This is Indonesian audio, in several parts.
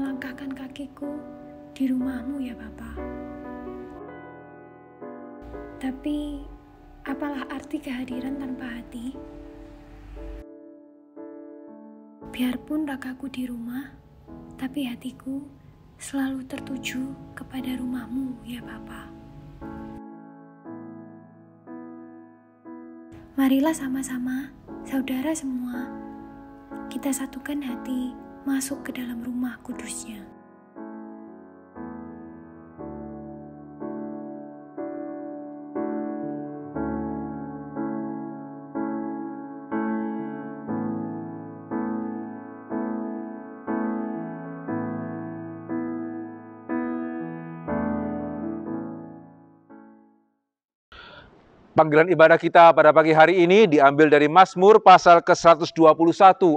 melangkahkan kakiku di rumah-Mu ya Bapa. Tapi, apalah arti kehadiran tanpa hati? Biarpun ragaku di rumah, tapi hatiku selalu tertuju kepada rumah-Mu ya Bapa. Marilah sama-sama, saudara semua, kita satukan hati masuk ke dalam rumah kudus-Nya. Panggilan ibadah kita pada pagi hari ini diambil dari Mazmur pasal ke-121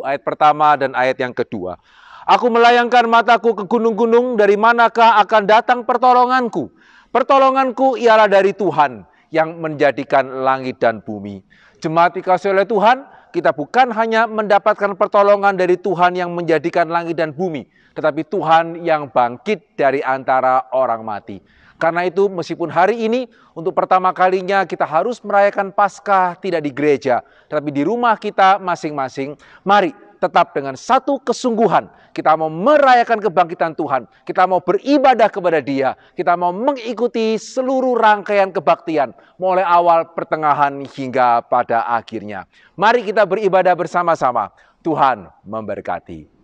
ayat pertama dan ayat yang kedua. Aku melayangkan mataku ke gunung-gunung, dari manakah akan datang pertolonganku? Pertolonganku ialah dari Tuhan yang menjadikan langit dan bumi. Jemaat dikasihi oleh Tuhan, kita bukan hanya mendapatkan pertolongan dari Tuhan yang menjadikan langit dan bumi, tetapi Tuhan yang bangkit dari antara orang mati. Karena itu meskipun hari ini untuk pertama kalinya kita harus merayakan Paskah tidak di gereja, tetapi di rumah kita masing-masing, mari tetap dengan satu kesungguhan. Kita mau merayakan kebangkitan Tuhan, kita mau beribadah kepada Dia, kita mau mengikuti seluruh rangkaian kebaktian, mulai awal, pertengahan, hingga pada akhirnya. Mari kita beribadah bersama-sama. Tuhan memberkati.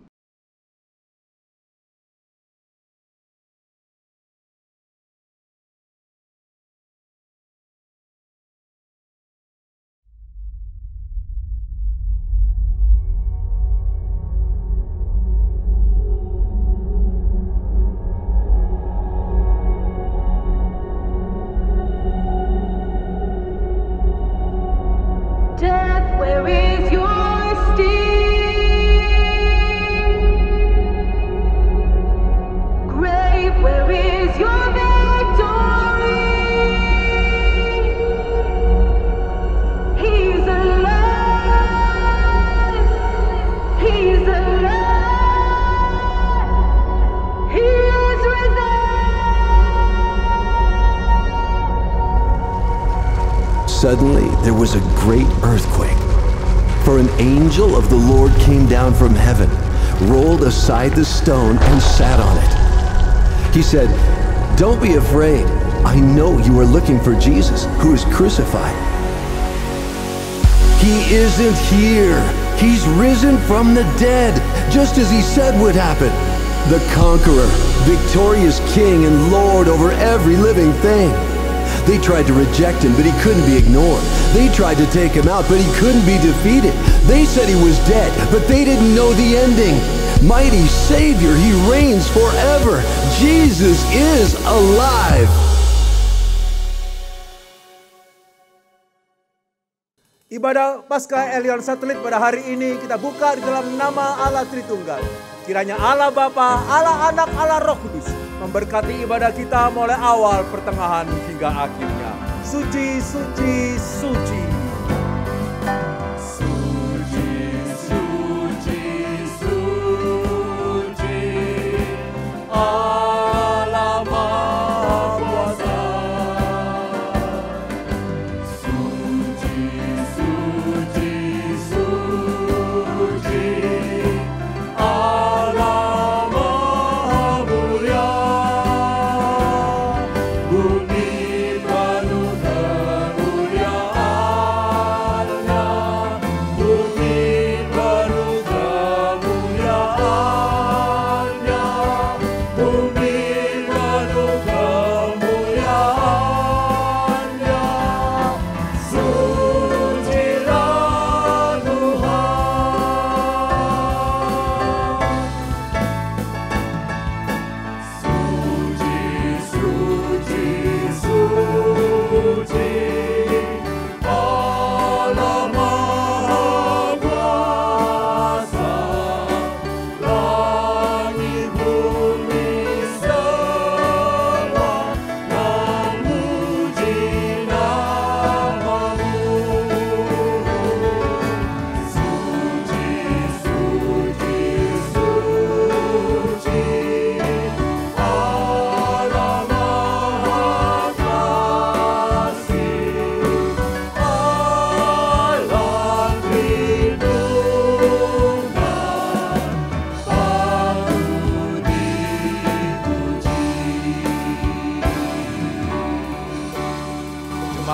Death, where is your sting? Grave, where is your victory? He's alive! He's alive! He is risen! Suddenly, there was a great earthquake. For an angel of the Lord came down from heaven, rolled aside the stone, and sat on it. He said, "Don't be afraid. I know you are looking for Jesus, who is crucified. He isn't here. He's risen from the dead, just as he said would happen. The conqueror, victorious King and Lord over every living thing." They tried to reject him, but he couldn't be ignored. They tried to take him out, but he couldn't be defeated. They said he was dead, but they didn't know the ending. Mighty Savior, he reigns forever. Jesus is alive. Ibadah Paskah Elion Satelit pada hari ini kita buka di dalam nama Allah Tritunggal. Kiranya Allah Bapa, Allah Anak, Allah Roh Kudus memberkati ibadah kita mulai awal, pertengahan, hingga akhirnya. Suci, suci, suci. Suci, suci, suci. Allah Maha Kuasa. Suci, suci, suci. Allah Maha Mulia. Bumi penuh kemuliaan.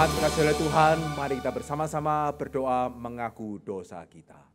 Jemaat kasih oleh Tuhan, mari kita bersama-sama berdoa mengaku dosa kita.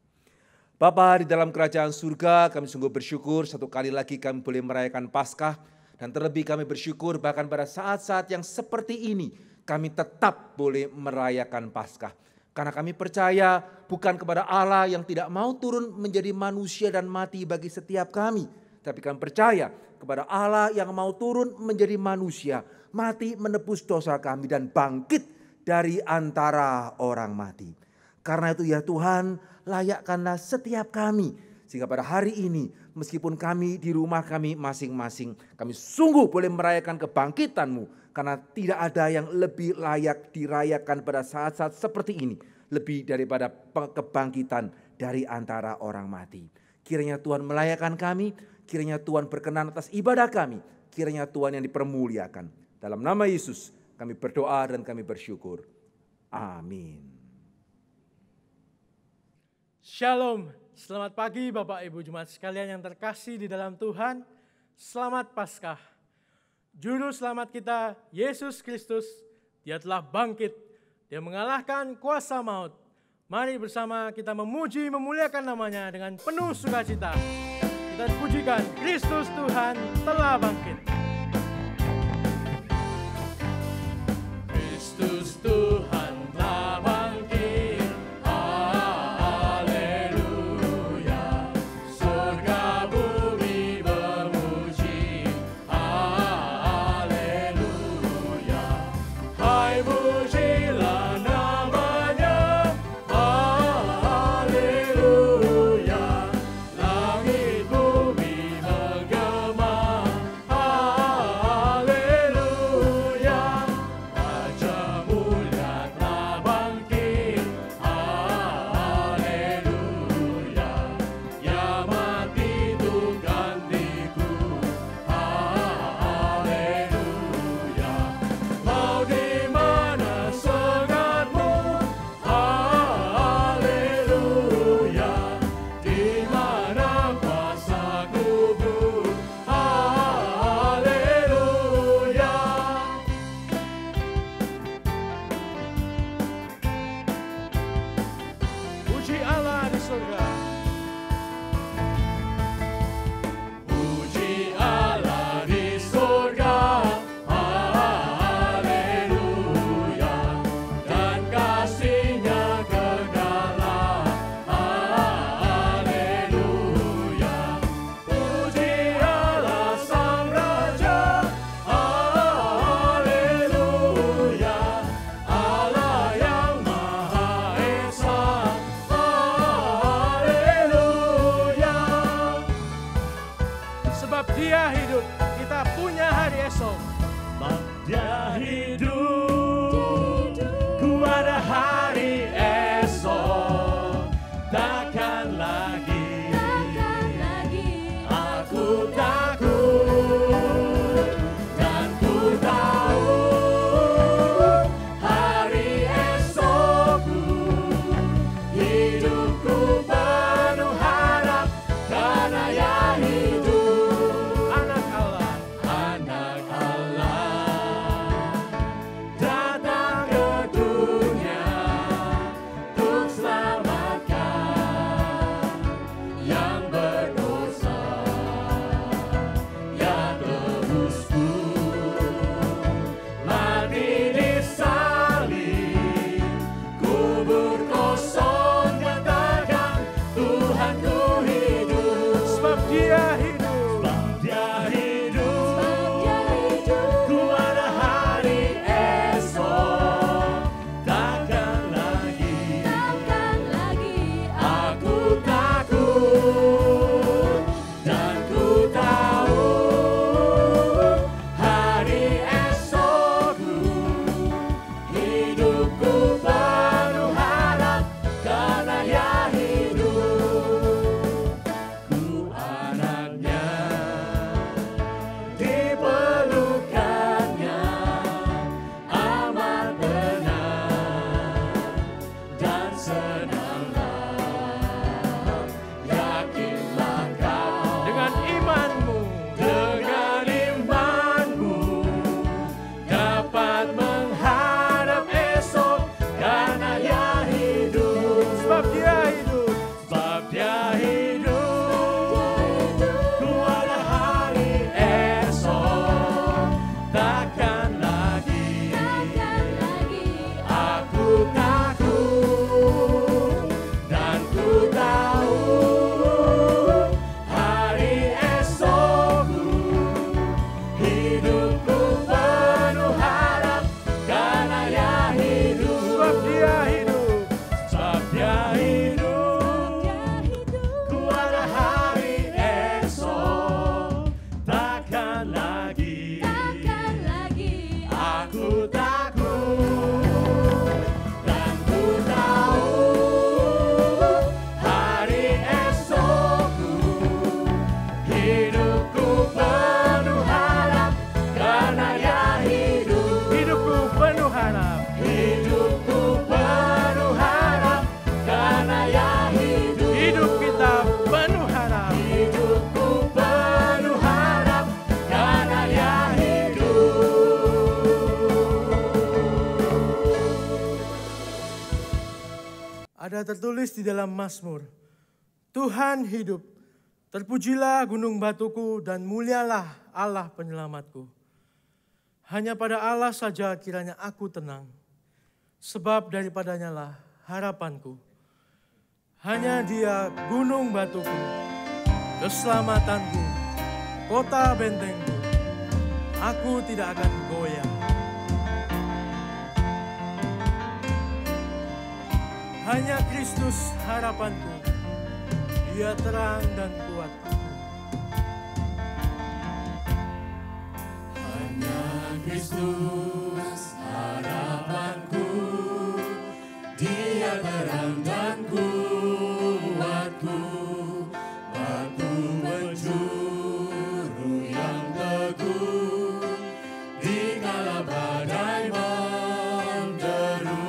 Bapa di dalam kerajaan surga, kami sungguh bersyukur satu kali lagi kami boleh merayakan Paskah. Dan terlebih kami bersyukur bahkan pada saat-saat yang seperti ini, kami tetap boleh merayakan Paskah. Karena kami percaya bukan kepada Allah yang tidak mau turun menjadi manusia dan mati bagi setiap kami. Tapi kami percaya kepada Allah yang mau turun menjadi manusia, mati menebus dosa kami dan bangkit dari antara orang mati. Karena itu ya Tuhan, layakkanlah setiap kami. Sehingga pada hari ini meskipun kami di rumah kami masing-masing, kami sungguh boleh merayakan kebangkitan-Mu. Karena tidak ada yang lebih layak dirayakan pada saat-saat seperti ini. Lebih daripada kebangkitan dari antara orang mati. Kiranya Tuhan melayakan kami, kiranya Tuhan berkenan atas ibadah kami. Kiranya Tuhan yang dipermuliakan. Dalam nama Yesus kami berdoa dan kami bersyukur. Amin. Shalom, selamat pagi Bapak Ibu Jemaat sekalian yang terkasih di dalam Tuhan. Selamat Paskah. Juru selamat kita, Yesus Kristus, Dia telah bangkit. Dia mengalahkan kuasa maut. Mari bersama kita memuji, memuliakan namanya dengan penuh sukacita. Kita pujikan Kristus Tuhan telah bangkit. Kristus Tuhan telah bangkit. Haleluya. Surga bumi memuji. Haleluya. Hai pujilah namanya. Haleluya. Langit bumi menggema. Haleluya. Raja mulia telah bangkit. Haleluya. Ya mati itu gantiku. Haleluya. Mau di mana segatmu? Haleluya. Di mana kuasa kubur? Haleluya. Puji Allah di surga. Puji Allah di surga. Haleluya. Dan kasih-Nya kekal. Haleluya. Puji Allah Sang Raja. Haleluya. Allah yang Maha Esa. Haleluya. Sebab Dia hidup, kita punya hari esok. Sebab Dia hidup, ku ada hari esok. Takkan lagi aku takut. Dan ku tahu hari esokku. Hidupku penuh harap karena Ya hidup. Anak Allah datang ke dunia untuk selamatkan Ada tertulis di dalam Mazmur, Tuhan hidup, terpujilah gunung batuku dan mulialah Allah penyelamatku. Hanya pada Allah saja kiranya aku tenang, sebab daripadanya lah harapanku. Hanya Dia gunung batuku, keselamatanku, kota bentengku. Aku tidak akan goyah. Hanya Kristus harapanku, Dia terang dan kuatku. Hanya Kristus harapanku, Dia terang dan kuatku, batu penjuru yang teguh, di kala badai menderu,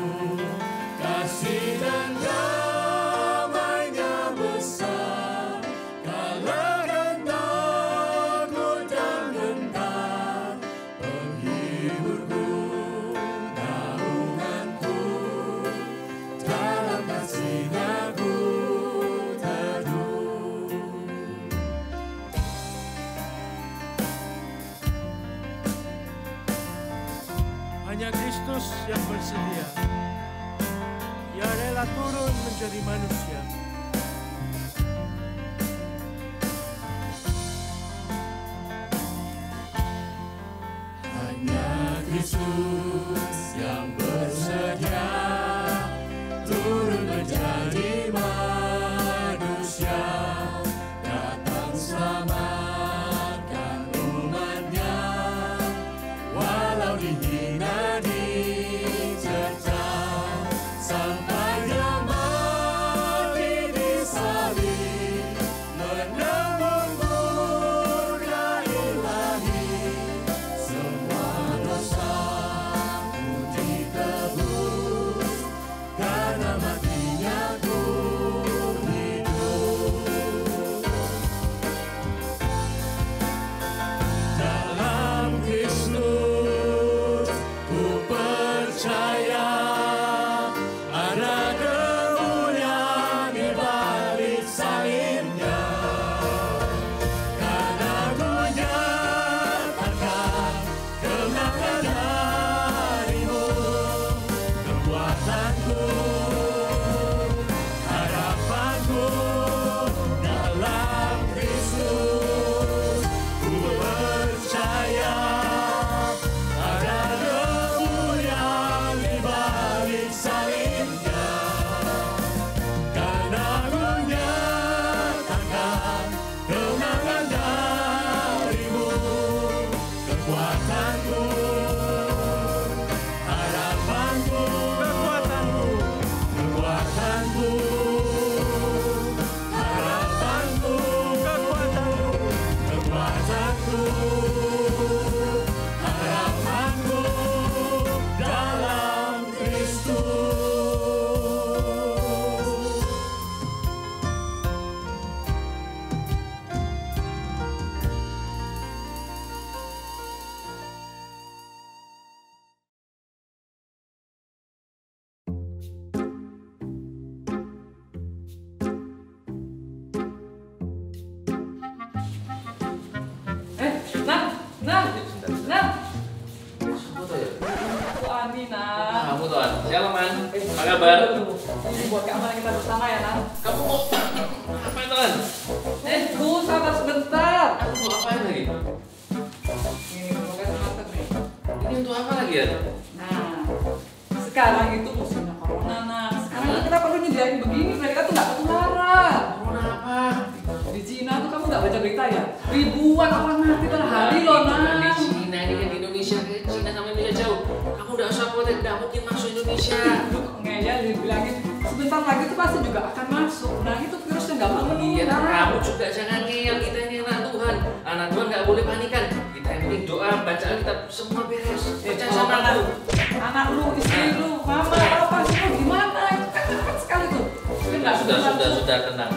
kasih dan damai-Nya besar, kala gentar, godang gentar, penghiburku, naunganku, dalam kasih-Nya ku teduh. Hanya Kristus yang bersedia. Ia rela turun menjadi manusia. Hanya Kristus yang bersedia turun menjadi manusia, datang selamatkan umat-Nya, walau dihina, dicerca, sampai Dia mati di salib, menembus murka ilahi. Semua dosaku ditebus, karena mati-Nya ku hidup. Dalam Kristus ku percaya, ada kemuliaan di balik salibnya. Karena ku nyatakan kemenangan dari-Mu, kekuatanku, harapanku dalam Kristus. Ku percaya ada kemuliaan di balik salibnya. Karena ku nyatakan kemenangan dari-Mu, kekuatanku, harapanku, kekuatanku, harapanku, kekuatanku, harapanku dalam Kristus. Aku Ani, Nan. Kamu Tuan, siapa Man? Apa kabar? Ini buat keamanan kita bersama ya, Nan. Kamu mau ngapain Tuan? Tunggu sabar sebentar. Aku mau ngapain lagi? Ini bukan makan nih. Ini untuk apa lagi ya? Nah, sekarang itu musimnya corona, Nan. Sekarang kita perlu nyediain begini, mereka tuh nggak ketularan. Corona apa? Di Cina tuh kamu nggak baca berita ya? Ribuan orang mati per hari loh, Itu kan Nan. di Cina, ini kan di Indonesia. Cina sama Indonesia jauh. Kamu udah usah khawatir, nggak mungkin masuk Indonesia. Ngeyel dibilangin sebentar lagi tuh pasti juga akan masuk. Nah itu virusnya nggak mau Iya, menular. kamu juga jangan ngeyel. Kita ini anak Tuhan. Anak Tuhan nggak boleh panikan. Kita yang penting doa, baca Alkitab, semua beres. Percaya sama aku. Anak lu, istri lu, mama, apa sih lu gimana? Itu kan cepat sekali tuh. Kan nggak Sudah, langsung. tenang.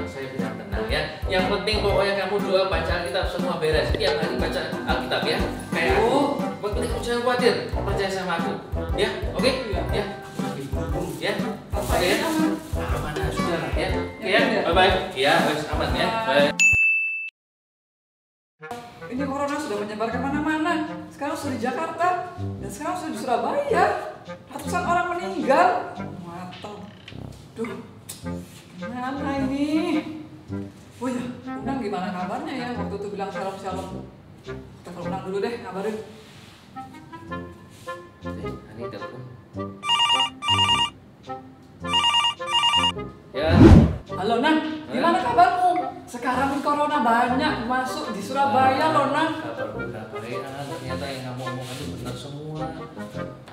Saya bilang tenang ya. Yang penting pokoknya kamu doa, baca Alkitab, semua beres. Tiap hari baca Alkitab ya. Kayak aku. Yang penting kamu jangan khawatir. Percaya sama aku. Ya, oke? Ya. Ya. Oke ya. ya. Bye-bye. Iya, wes aman ya. Bye. Ini corona sudah menyebar kemana-mana. Sekarang sudah di Jakarta dan sekarang sudah di Surabaya. Ratusan orang meninggal. Mateng. Duh, gimana ini? Oh ya, Unang gimana kabarnya ya? Waktu itu bilang shalom. Telepon Unang dulu deh, ngabarin. Ini telepon. Ya. Halo Nang, gimana kabarmu? Sekarang corona banyak masuk di Surabaya loh Nang. Kabarku ternyata yang kamu omongkan itu benar semua.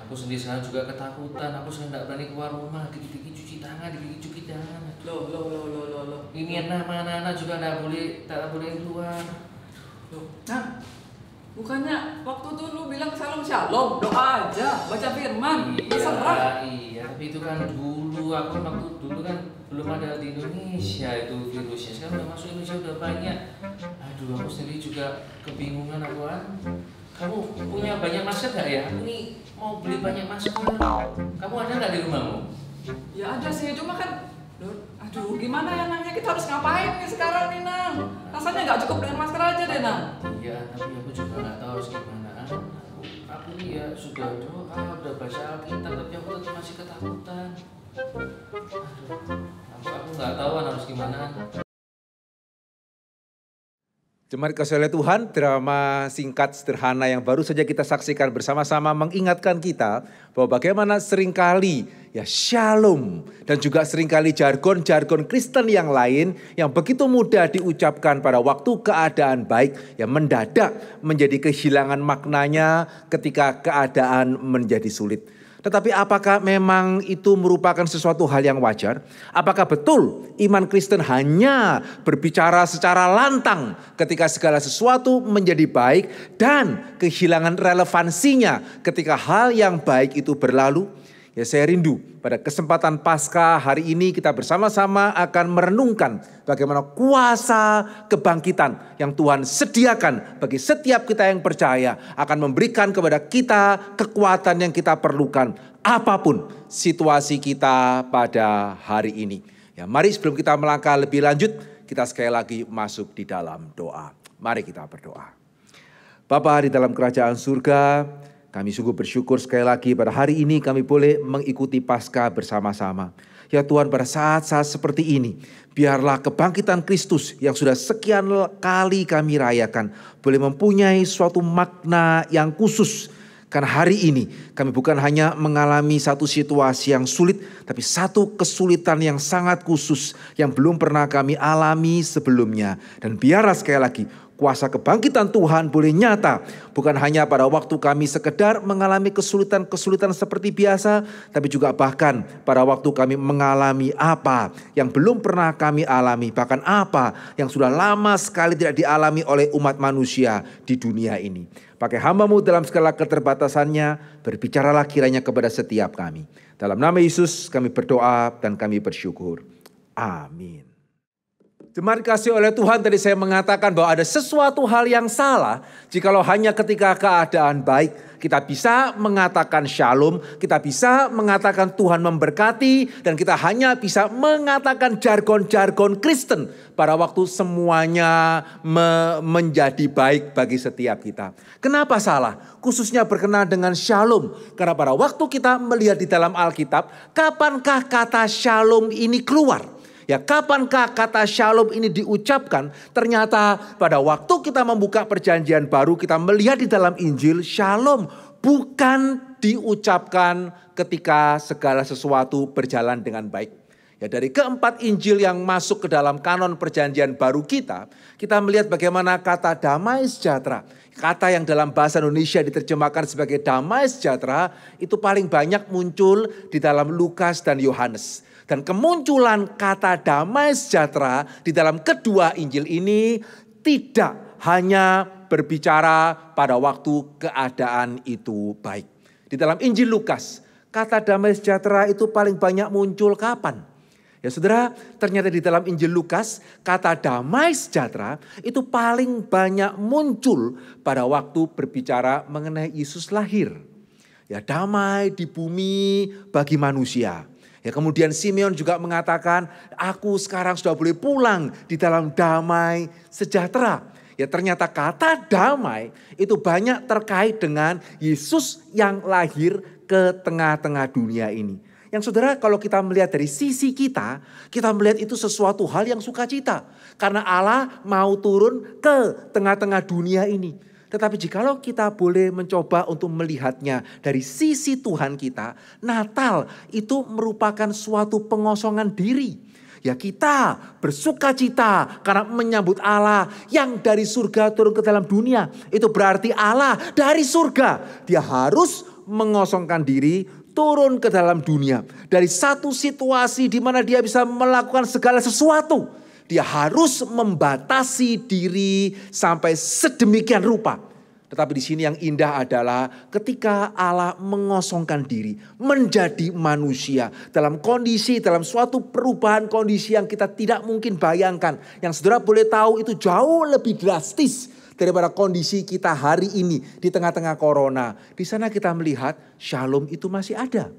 Aku sendiri sekarang juga ketakutan. Aku sering tidak berani keluar rumah. Dikit-dikit cuci tangan. Loh. Ini anak-anak juga tidak boleh keluar. Loh, Nang, bukannya waktu itu lu bilang shalom, doa aja, baca firman, serah. Iya, tapi itu kan dulu. Aku waktu dulu kan belum ada di Indonesia itu virusnya. Sekarang udah masuk Indonesia udah banyak. Aduh, aku sendiri juga kebingungan aku kan. Kamu punya banyak masker nggak ya? Aku nih mau beli banyak masker. Kamu ada nggak di rumahmu? Ya ada sih, cuma kan, aduh gimana ya Nangnya, kita harus ngapain nih sekarang nih Nang? Rasanya nggak cukup dengan masker aja deh Nang. Iya, tapi aku juga nggak tahu harus gimana. Aku ya sudah doa, udah baca Alkitab, tapi aku tetap masih ketakutan. Aduh, aku nggak tahu harus gimana. Jemaat kasih oleh Tuhan, drama singkat sederhana yang baru saja kita saksikan bersama-sama mengingatkan kita bahwa bagaimana seringkali ya shalom dan juga seringkali jargon-jargon Kristen yang lain yang begitu mudah diucapkan pada waktu keadaan baik yang mendadak menjadi kehilangan maknanya ketika keadaan menjadi sulit. Tetapi apakah memang itu merupakan sesuatu hal yang wajar? Apakah betul iman Kristen hanya berbicara secara lantang ketika segala sesuatu menjadi baik dan kehilangan relevansinya ketika hal yang baik itu berlalu? Ya, saya rindu pada kesempatan Paskah hari ini kita bersama-sama akan merenungkan bagaimana kuasa kebangkitan yang Tuhan sediakan bagi setiap kita yang percaya akan memberikan kepada kita kekuatan yang kita perlukan apapun situasi kita pada hari ini. Ya, mari sebelum kita melangkah lebih lanjut, kita sekali lagi masuk di dalam doa. Mari kita berdoa. Bapa di dalam kerajaan surga, kami sungguh bersyukur sekali lagi pada hari ini kami boleh mengikuti Paskah bersama-sama. Ya Tuhan, pada saat-saat seperti ini, biarlah kebangkitan Kristus yang sudah sekian kali kami rayakan boleh mempunyai suatu makna yang khusus. Karena hari ini kami bukan hanya mengalami satu situasi yang sulit, tapi satu kesulitan yang sangat khusus yang belum pernah kami alami sebelumnya. Dan biarlah sekali lagi kuasa kebangkitan Tuhan boleh nyata. Bukan hanya pada waktu kami sekedar mengalami kesulitan-kesulitan seperti biasa. Tapi juga bahkan pada waktu kami mengalami apa yang belum pernah kami alami. Bahkan apa yang sudah lama sekali tidak dialami oleh umat manusia di dunia ini. Pakai hamba-Mu dalam segala keterbatasannya. Berbicaralah kiranya kepada setiap kami. Dalam nama Yesus kami berdoa dan kami bersyukur. Amin. Jemaat kasih oleh Tuhan, tadi saya mengatakan bahwa ada sesuatu hal yang salah jikalau hanya ketika keadaan baik kita bisa mengatakan shalom, kita bisa mengatakan Tuhan memberkati, dan kita hanya bisa mengatakan jargon-jargon Kristen pada waktu semuanya menjadi baik bagi setiap kita. Kenapa salah? Khususnya berkenaan dengan shalom. Karena pada waktu kita melihat di dalam Alkitab, kapankah kata shalom ini keluar? Ya, kapankah kata shalom ini diucapkan? Ternyata pada waktu kita membuka perjanjian baru, kita melihat di dalam Injil, shalom bukan diucapkan ketika segala sesuatu berjalan dengan baik. Ya, dari keempat Injil yang masuk ke dalam kanon perjanjian baru kita melihat bagaimana kata damai sejahtera. Kata yang dalam bahasa Indonesia diterjemahkan sebagai damai sejahtera itu paling banyak muncul di dalam Lukas dan Yohanes. Dan kemunculan kata damai sejahtera di dalam kedua Injil ini tidak hanya berbicara pada waktu keadaan itu baik. Di dalam Injil Lukas, kata damai sejahtera itu paling banyak muncul kapan? Ya saudara, ternyata di dalam Injil Lukas, kata damai sejahtera itu paling banyak muncul pada waktu berbicara mengenai Yesus lahir. Ya, damai di bumi bagi manusia. Ya, kemudian Simeon juga mengatakan, aku sekarang sudah boleh pulang di dalam damai sejahtera. Ya, ternyata kata damai itu banyak terkait dengan Yesus yang lahir ke tengah-tengah dunia ini. Yang saudara, kalau kita melihat dari sisi kita melihat itu sesuatu hal yang sukacita. Karena Allah mau turun ke tengah-tengah dunia ini. Tetapi jikalau kita boleh mencoba untuk melihatnya dari sisi Tuhan kita, Natal itu merupakan suatu pengosongan diri. Ya, kita bersukacita karena menyambut Allah yang dari surga turun ke dalam dunia. Itu berarti Allah dari surga. Dia harus mengosongkan diri, turun ke dalam dunia. Dari satu situasi di mana dia bisa melakukan segala sesuatu. Dia harus membatasi diri sampai sedemikian rupa. Tetapi di sini yang indah adalah ketika Allah mengosongkan diri menjadi manusia dalam suatu perubahan kondisi yang kita tidak mungkin bayangkan. Yang saudara boleh tahu itu jauh lebih drastis daripada kondisi kita hari ini di tengah-tengah corona. Di sana kita melihat shalom itu masih ada.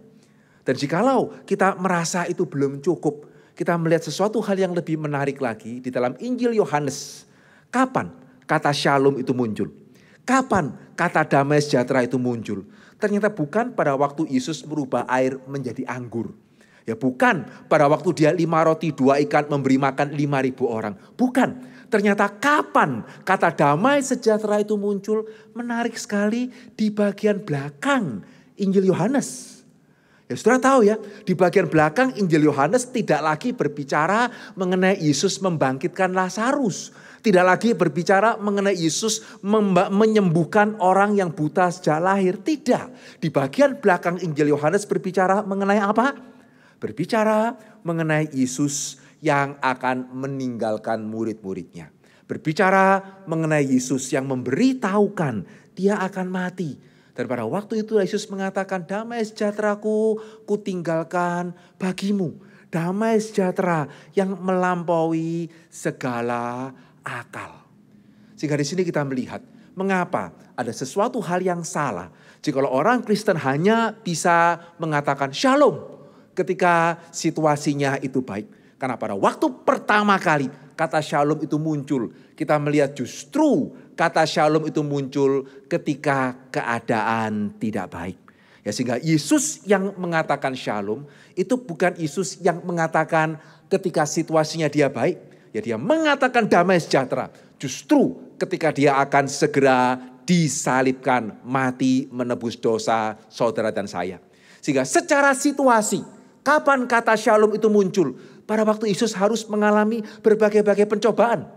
Dan jikalau kita merasa itu belum cukup, kita melihat sesuatu hal yang lebih menarik lagi di dalam Injil Yohanes. Kapan kata shalom itu muncul? Kapan kata damai sejahtera itu muncul? Ternyata bukan pada waktu Yesus merubah air menjadi anggur. Ya, bukan pada waktu dia 5 roti 2 ikan memberi makan 5.000 orang. Bukan. Ternyata kapan kata damai sejahtera itu muncul? Menarik sekali di bagian belakang Injil Yohanes. Ya, saudara tahu ya, di bagian belakang Injil Yohanes tidak lagi berbicara mengenai Yesus membangkitkan Lazarus. Tidak lagi berbicara mengenai Yesus menyembuhkan orang yang buta sejak lahir. Tidak. Di bagian belakang Injil Yohanes berbicara mengenai apa? Berbicara mengenai Yesus yang akan meninggalkan murid-muridnya. Berbicara mengenai Yesus yang memberitahukan dia akan mati. Dan pada waktu itu Yesus mengatakan, damai sejahteraku kutinggalkan bagimu. Damai sejahtera yang melampaui segala akal. Sehingga di sini kita melihat mengapa ada sesuatu hal yang salah jika orang Kristen hanya bisa mengatakan shalom ketika situasinya itu baik. Karena pada waktu pertama kali kata shalom itu muncul, kita melihat justru kata shalom itu muncul ketika keadaan tidak baik. Ya, sehingga Yesus yang mengatakan shalom itu bukan Yesus yang mengatakan ketika situasinya dia baik. Ya, dia mengatakan damai sejahtera justru ketika dia akan segera disalibkan, mati menebus dosa saudara dan saya. Sehingga secara situasi, kapan kata shalom itu muncul? Pada waktu Yesus harus mengalami berbagai-bagai pencobaan.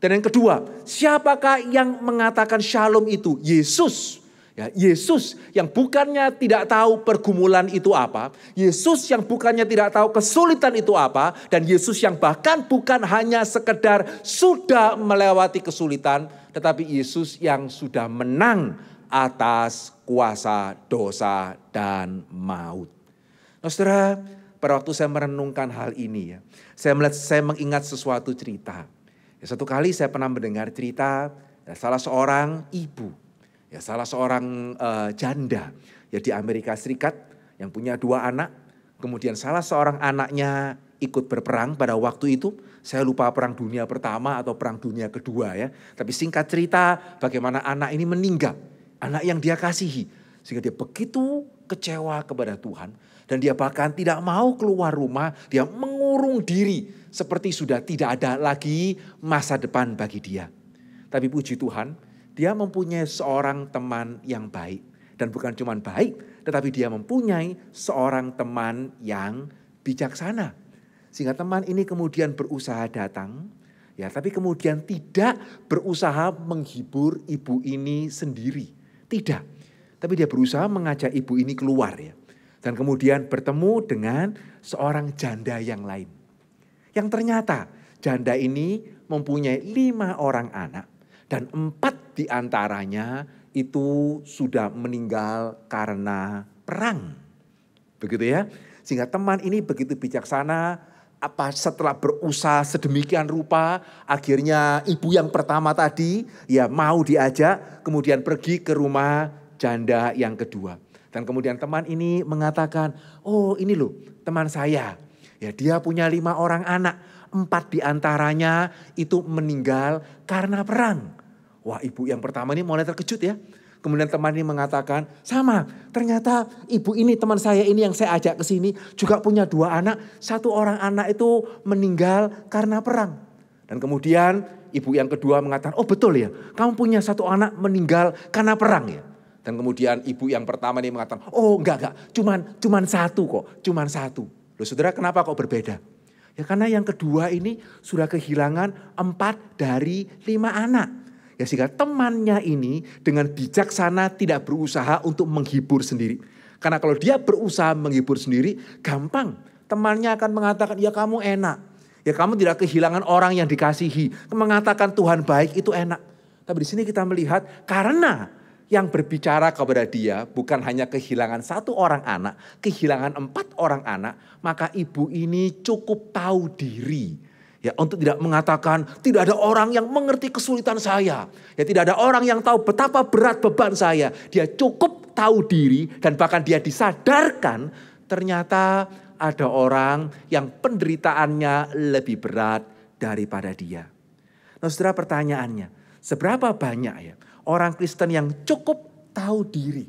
Dan yang kedua, siapakah yang mengatakan shalom itu? Yesus. Ya, Yesus yang bukannya tidak tahu pergumulan itu apa. Yesus yang bukannya tidak tahu kesulitan itu apa. Dan Yesus yang bahkan bukan hanya sekedar sudah melewati kesulitan. Tetapi Yesus yang sudah menang atas kuasa dosa dan maut. Nah, saudara, pada waktu saya merenungkan hal ini, ya, saya mengingat sesuatu cerita. Ya, satu kali saya pernah mendengar cerita ya, salah seorang ibu, ya, salah seorang janda ya, di Amerika Serikat yang punya 2 anak. Kemudian salah seorang anaknya ikut berperang pada waktu itu. Saya lupa perang dunia pertama atau perang dunia kedua ya. Tapi singkat cerita bagaimana anak ini meninggal. Anak yang dia kasihi. Sehingga dia begitu kecewa kepada Tuhan. Dan dia bahkan tidak mau keluar rumah. Dia mengurung diri. Seperti sudah tidak ada lagi masa depan bagi dia. Tapi puji Tuhan, dia mempunyai seorang teman yang baik. Dan bukan cuma baik, tetapi dia mempunyai seorang teman yang bijaksana. Sehingga teman ini kemudian berusaha datang. Ya, tapi kemudian tidak berusaha menghibur ibu ini sendiri. Tidak. Tapi dia berusaha mengajak ibu ini keluar ya. Dan kemudian bertemu dengan seorang janda yang lain. Yang ternyata janda ini mempunyai 5 orang anak. Dan 4 diantaranya itu sudah meninggal karena perang. Begitu ya. Sehingga teman ini begitu bijaksana. Setelah berusaha sedemikian rupa. Akhirnya ibu yang pertama tadi ya mau diajak. Kemudian pergi ke rumah janda yang kedua. Dan kemudian teman ini mengatakan, oh ini loh teman saya. Ya dia punya 5 orang anak, 4 diantaranya itu meninggal karena perang. Wah ibu yang pertama ini mulai terkejut ya. Kemudian teman ini mengatakan, sama ternyata ibu ini teman saya ini yang saya ajak ke sini juga punya 2 anak. 1 orang anak itu meninggal karena perang. Dan kemudian ibu yang kedua mengatakan, oh betul ya kamu punya 1 anak meninggal karena perang ya. Dan kemudian ibu yang pertama ini mengatakan, oh enggak, cuman 1 kok, cuman 1. Loh saudara kenapa kok berbeda? Ya karena yang kedua ini sudah kehilangan 4 dari 5 anak. Ya sehingga temannya ini dengan bijaksana tidak berusaha untuk menghibur sendiri. Karena kalau dia berusaha menghibur sendiri, gampang. Temannya akan mengatakan, ya kamu enak. Ya kamu tidak kehilangan orang yang dikasihi. Mengatakan Tuhan baik itu enak. Tapi di sini kita melihat karena yang berbicara kepada dia bukan hanya kehilangan 1 orang anak, kehilangan 4 orang anak, maka ibu ini cukup tahu diri. Ya, untuk tidak mengatakan tidak ada orang yang mengerti kesulitan saya. Ya, tidak ada orang yang tahu betapa berat beban saya. Dia cukup tahu diri dan bahkan dia disadarkan ternyata ada orang yang penderitaannya lebih berat daripada dia. Nah, saudara pertanyaannya, seberapa banyak ya orang Kristen yang cukup tahu diri.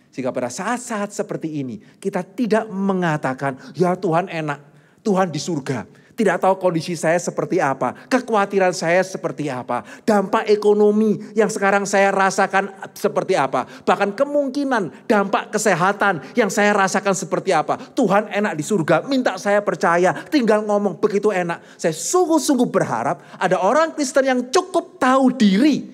Sehingga pada saat-saat seperti ini kita tidak mengatakan ya Tuhan enak, Tuhan di surga. Tidak tahu kondisi saya seperti apa, kekhawatiran saya seperti apa, dampak ekonomi yang sekarang saya rasakan seperti apa. Bahkan kemungkinan dampak kesehatan yang saya rasakan seperti apa. Tuhan enak di surga, minta saya percaya, tinggal ngomong begitu enak. Saya sungguh-sungguh berharap ada orang Kristen yang cukup tahu diri.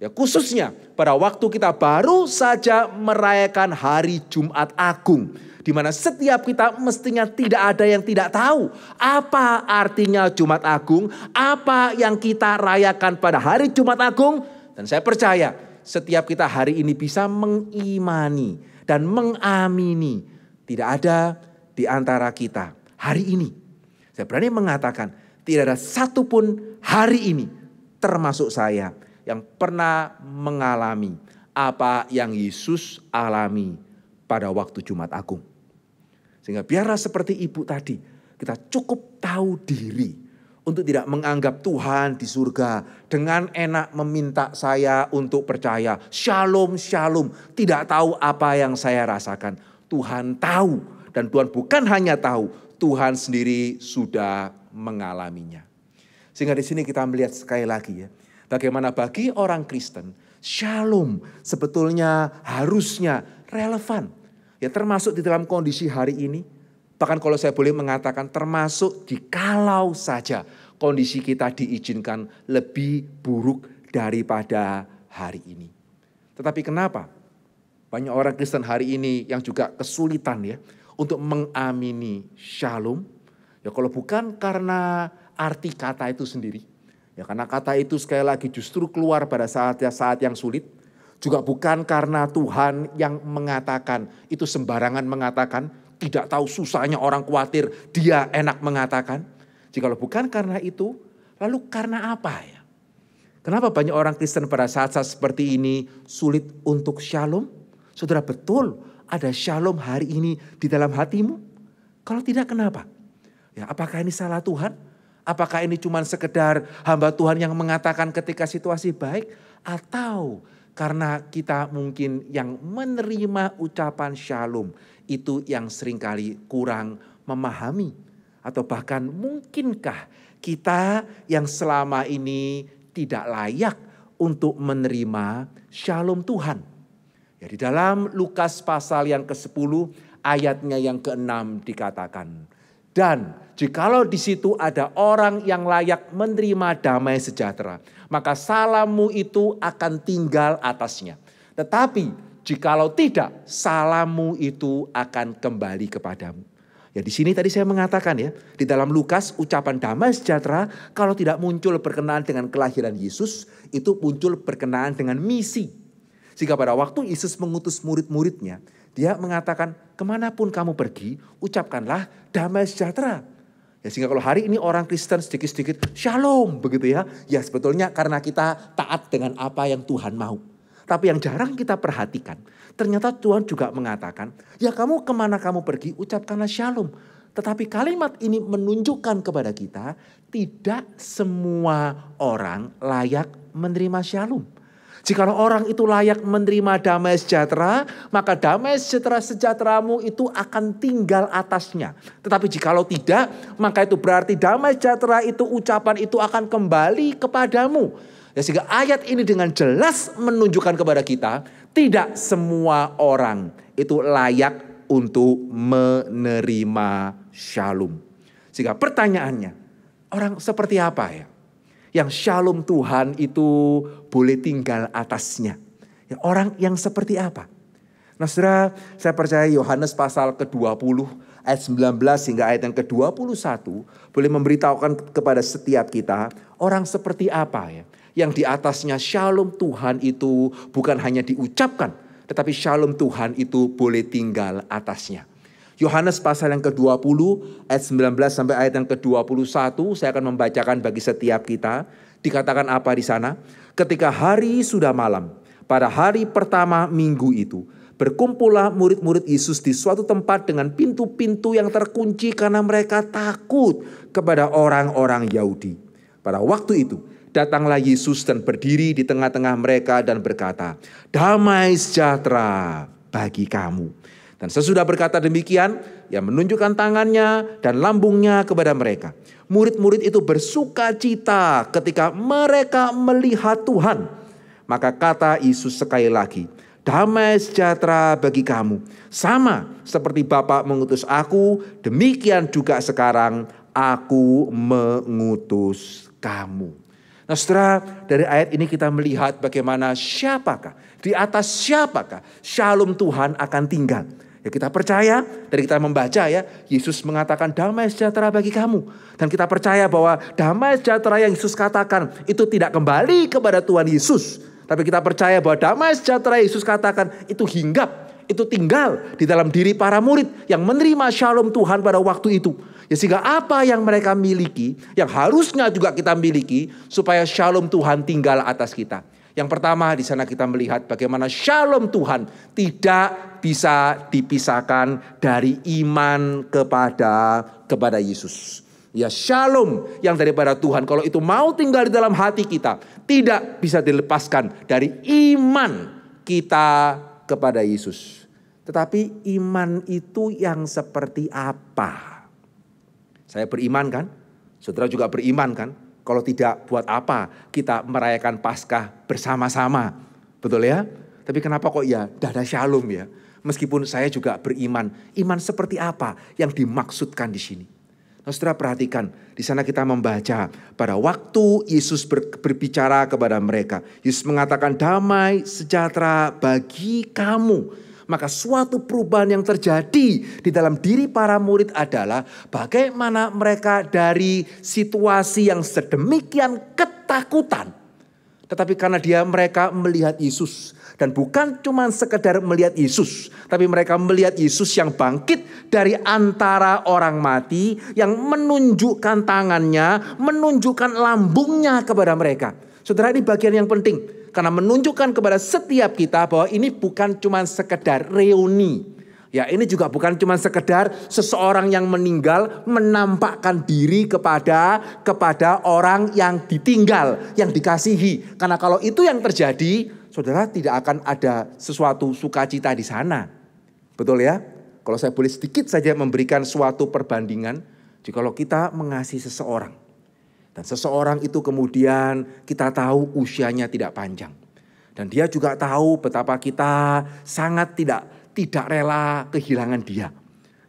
Ya khususnya pada waktu kita baru saja merayakan hari Jumat Agung. Di mana setiap kita mestinya tidak ada yang tidak tahu apa artinya Jumat Agung, apa yang kita rayakan pada hari Jumat Agung. Dan saya percaya setiap kita hari ini bisa mengimani dan mengamini tidak ada di antara kita hari ini. Saya berani mengatakan tidak ada satupun hari ini termasuk saya yang pernah mengalami apa yang Yesus alami pada waktu Jumat Agung. Sehingga biarlah seperti ibu tadi, kita cukup tahu diri untuk tidak menganggap Tuhan di surga dengan enak meminta saya untuk percaya. Shalom, shalom. Tidak tahu apa yang saya rasakan. Tuhan tahu dan Tuhan bukan hanya tahu, Tuhan sendiri sudah mengalaminya. Sehingga di sini kita melihat sekali lagi ya, bagaimana bagi orang Kristen, shalom sebetulnya harusnya relevan. Ya termasuk di dalam kondisi hari ini. Bahkan kalau saya boleh mengatakan termasuk jikalau saja kondisi kita diizinkan lebih buruk daripada hari ini. Tetapi kenapa banyak orang Kristen hari ini yang juga kesulitan ya untuk mengamini shalom. Ya kalau bukan karena arti kata itu sendiri. Ya karena kata itu sekali lagi justru keluar pada saat yang sulit. Juga bukan karena Tuhan yang mengatakan, itu sembarangan mengatakan, tidak tahu susahnya orang khawatir, dia enak mengatakan. Jikalau bukan karena itu, lalu karena apa ya? Kenapa banyak orang Kristen pada saat-saat seperti ini sulit untuk shalom? Saudara betul ada shalom hari ini di dalam hatimu? Kalau tidak kenapa? Ya, apakah ini salah Tuhan? Apakah ini cuma sekedar hamba Tuhan yang mengatakan ketika situasi baik? Atau karena kita mungkin yang menerima ucapan shalom itu yang seringkali kurang memahami. Atau bahkan mungkinkah kita yang selama ini tidak layak untuk menerima shalom Tuhan. Ya, di dalam Lukas pasal yang ke-10 ayatnya yang ke-6 dikatakan. Dan jikalau di situ ada orang yang layak menerima damai sejahtera, maka salammu itu akan tinggal atasnya. Tetapi jikalau tidak, salammu itu akan kembali kepadamu. Ya di sini tadi saya mengatakan ya, di dalam Lukas ucapan damai sejahtera kalau tidak muncul berkenaan dengan kelahiran Yesus, itu muncul berkenaan dengan misi. Sehingga pada waktu Yesus mengutus murid-muridnya, dia mengatakan kemanapun kamu pergi, ucapkanlah damai sejahtera. Ya, sehingga kalau hari ini orang Kristen sedikit-sedikit shalom begitu ya. Ya sebetulnya karena kita taat dengan apa yang Tuhan mau. Tapi yang jarang kita perhatikan, ternyata Tuhan juga mengatakan, ya kamu kemana kamu pergi, ucapkanlah shalom. Tetapi kalimat ini menunjukkan kepada kita, tidak semua orang layak menerima shalom. Jikalau orang itu layak menerima damai sejahtera, maka damai sejahteramu itu akan tinggal atasnya. Tetapi jikalau tidak, maka itu berarti damai sejahtera itu, ucapan itu akan kembali kepadamu. Ya, sehingga ayat ini dengan jelas menunjukkan kepada kita, tidak semua orang itu layak untuk menerima shalom. Sehingga pertanyaannya, orang seperti apa ya? Yang shalom Tuhan itu boleh tinggal atasnya. Ya, orang yang seperti apa? Nah saudara, saya percaya Yohanes pasal ke-20 ayat 19 hingga ayat yang ke-21 boleh memberitahukan kepada setiap kita orang seperti apa ya. Yang di atasnya shalom Tuhan itu bukan hanya diucapkan, tetapi shalom Tuhan itu boleh tinggal atasnya. Yohanes pasal yang ke-20 ayat 19 sampai ayat yang ke-21 saya akan membacakan bagi setiap kita. Dikatakan apa di sana? Ketika hari sudah malam, pada hari pertama minggu itu, berkumpullah murid-murid Yesus di suatu tempat dengan pintu-pintu yang terkunci karena mereka takut kepada orang-orang Yahudi. Pada waktu itu, datanglah Yesus dan berdiri di tengah-tengah mereka dan berkata, damai sejahtera bagi kamu. Dan sesudah berkata demikian, ia menunjukkan tangannya dan lambungnya kepada mereka. Murid-murid itu bersuka cita ketika mereka melihat Tuhan. Maka kata Yesus sekali lagi, damai sejahtera bagi kamu. Sama seperti Bapa mengutus aku, demikian juga sekarang aku mengutus kamu. Nah saudara, dari ayat ini kita melihat bagaimana siapakah, di atas siapakah shalom Tuhan akan tinggal. Ya kita percaya, dari kita membaca ya, Yesus mengatakan damai sejahtera bagi kamu. Dan kita percaya bahwa damai sejahtera yang Yesus katakan itu tidak kembali kepada Tuhan Yesus. Tapi kita percaya bahwa damai sejahtera yang Yesus katakan itu hinggap, itu tinggal di dalam diri para murid yang menerima shalom Tuhan pada waktu itu. Ya sehingga apa yang mereka miliki, yang harusnya juga kita miliki supaya shalom Tuhan tinggal atas kita. Yang pertama di sana kita melihat bagaimana shalom Tuhan tidak bisa dipisahkan dari iman kepada Yesus. Ya shalom yang daripada Tuhan kalau itu mau tinggal di dalam hati kita tidak bisa dilepaskan dari iman kita kepada Yesus. Tetapi iman itu yang seperti apa? Saya beriman kan? Saudara juga beriman kan? Kalau tidak, buat apa kita merayakan Paskah bersama-sama? Betul ya? Tapi kenapa kok ya dada shalom ya? Meskipun saya juga beriman. Iman seperti apa yang dimaksudkan di sini? Nah, saudara perhatikan. Di sana kita membaca pada waktu Yesus berbicara kepada mereka. Yesus mengatakan damai sejahtera bagi kamu. Maka suatu perubahan yang terjadi di dalam diri para murid adalah bagaimana mereka dari situasi yang sedemikian ketakutan. Tetapi karena mereka melihat Yesus. Dan bukan cuma sekedar melihat Yesus. Tapi mereka melihat Yesus yang bangkit dari antara orang mati. Yang menunjukkan tangannya, menunjukkan lambungnya kepada mereka. Saudara ini bagian yang penting. Karena menunjukkan kepada setiap kita bahwa ini bukan cuma sekedar reuni. Ya ini juga bukan cuma sekedar seseorang yang meninggal menampakkan diri kepada orang yang ditinggal, yang dikasihi. Karena kalau itu yang terjadi, saudara tidak akan ada sesuatu sukacita di sana. Betul ya? Kalau saya boleh sedikit saja memberikan suatu perbandingan. Jikalau kita mengasihi seseorang. Dan seseorang itu kemudian kita tahu usianya tidak panjang. Dan dia juga tahu betapa kita sangat tidak rela kehilangan dia.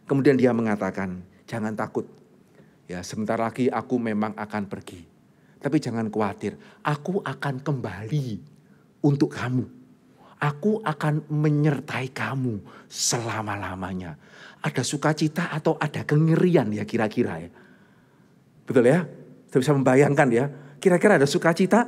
Kemudian dia mengatakan, jangan takut. Ya sebentar lagi aku memang akan pergi. Tapi jangan khawatir, aku akan kembali untuk kamu. Aku akan menyertai kamu selama-lamanya. Ada sukacita atau ada kengerian ya kira-kira ya. Betul ya? Saya bisa membayangkan ya, kira-kira ada sukacita,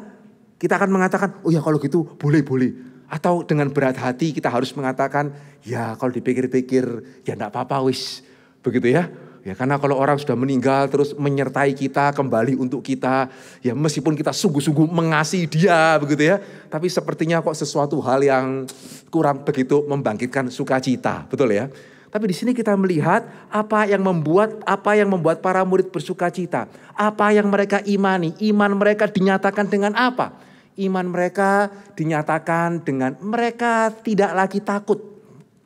kita akan mengatakan, oh ya kalau gitu boleh-boleh. Atau dengan berat hati kita harus mengatakan, ya kalau dipikir-pikir, ya enggak apa-apa wis. Begitu ya, Ya, karena kalau orang sudah meninggal terus menyertai kita kembali untuk kita, ya meskipun kita sungguh-sungguh mengasihi dia begitu ya, tapi sepertinya kok sesuatu hal yang kurang begitu membangkitkan sukacita, betul ya. Tapi di sini kita melihat apa yang membuat para murid bersukacita, apa yang mereka imani, iman mereka dinyatakan dengan apa? Iman mereka dinyatakan dengan mereka tidak lagi takut.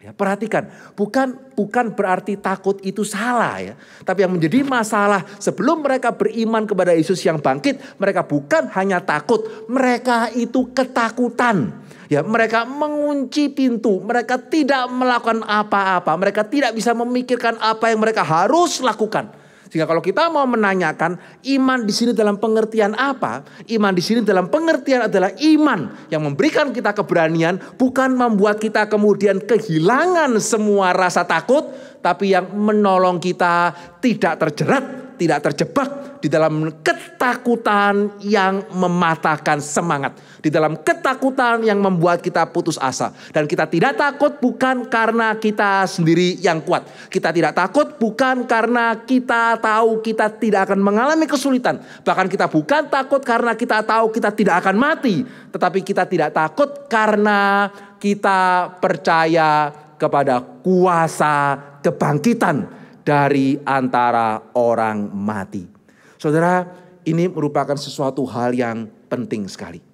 Ya, perhatikan, bukan berarti takut itu salah ya. Tapi yang menjadi masalah sebelum mereka beriman kepada Yesus yang bangkit, mereka bukan hanya takut, mereka itu ketakutan. Ya, mereka mengunci pintu, mereka tidak melakukan apa-apa, mereka tidak bisa memikirkan apa yang mereka harus lakukan. Sehingga kalau kita mau menanyakan iman di sini dalam pengertian apa? Iman di sini dalam pengertian adalah iman yang memberikan kita keberanian, bukan membuat kita kemudian kehilangan semua rasa takut, tapi yang menolong kita tidak terjerat, tidak terjebak di dalam ketakutan yang mematahkan semangat, di dalam ketakutan yang membuat kita putus asa. Dan kita tidak takut bukan karena kita sendiri yang kuat. Kita tidak takut bukan karena kita tahu kita tidak akan mengalami kesulitan. Bahkan kita bukan takut karena kita tahu kita tidak akan mati. Tetapi kita tidak takut karena kita percaya kepada kuasa kebangkitan dari antara orang mati. Saudara, ini merupakan sesuatu hal yang penting sekali.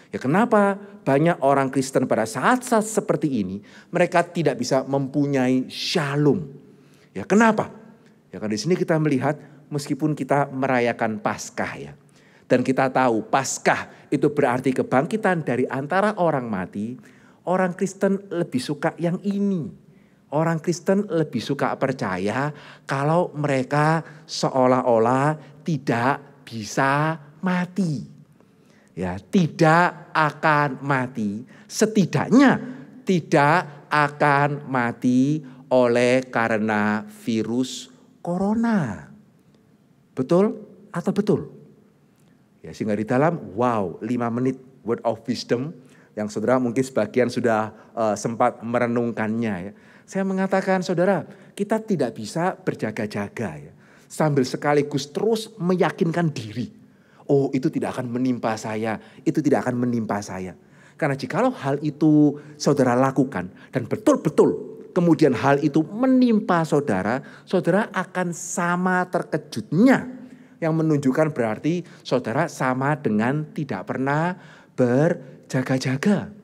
Ya, kenapa banyak orang Kristen pada saat-saat seperti ini mereka tidak bisa mempunyai shalom? Ya, kenapa? Ya, karena di sini kita melihat meskipun kita merayakan Paskah ya, dan kita tahu Paskah itu berarti kebangkitan dari antara orang mati, orang Kristen lebih suka yang ini. Orang Kristen lebih suka percaya kalau mereka seolah-olah tidak bisa mati. Ya, tidak akan mati. Setidaknya tidak akan mati oleh karena virus corona. Betul atau betul? Ya, sehingga di dalam 5 menit word of wisdom yang saudara mungkin sebagian sudah sempat merenungkannya ya. Saya mengatakan saudara, kita tidak bisa berjaga-jaga ya, sambil sekaligus terus meyakinkan diri. Oh, itu tidak akan menimpa saya, itu tidak akan menimpa saya. Karena jikalau hal itu saudara lakukan dan betul-betul kemudian hal itu menimpa saudara, saudara akan sama terkejutnya. Yang menunjukkan berarti saudara sama dengan tidak pernah berjaga-jaga.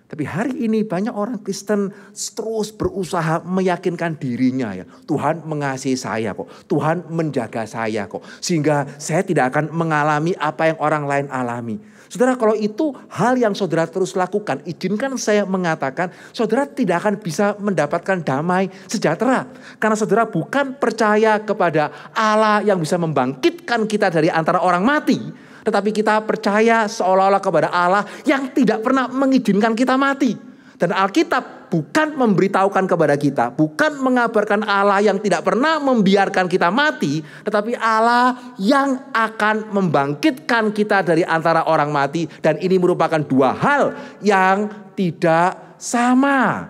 Tapi hari ini banyak orang Kristen terus berusaha meyakinkan dirinya ya. Tuhan mengasihi saya kok. Tuhan menjaga saya kok. Sehingga saya tidak akan mengalami apa yang orang lain alami. Saudara, kalau itu hal yang saudara terus lakukan, izinkan saya mengatakan saudara tidak akan bisa mendapatkan damai sejahtera. Karena saudara bukan percaya kepada Allah yang bisa membangkitkan kita dari antara orang mati. Tetapi kita percaya seolah-olah kepada Allah yang tidak pernah mengizinkan kita mati. Dan Alkitab bukan memberitahukan kepada kita, bukan mengabarkan Allah yang tidak pernah membiarkan kita mati, tetapi Allah yang akan membangkitkan kita dari antara orang mati. Dan ini merupakan dua hal yang tidak sama.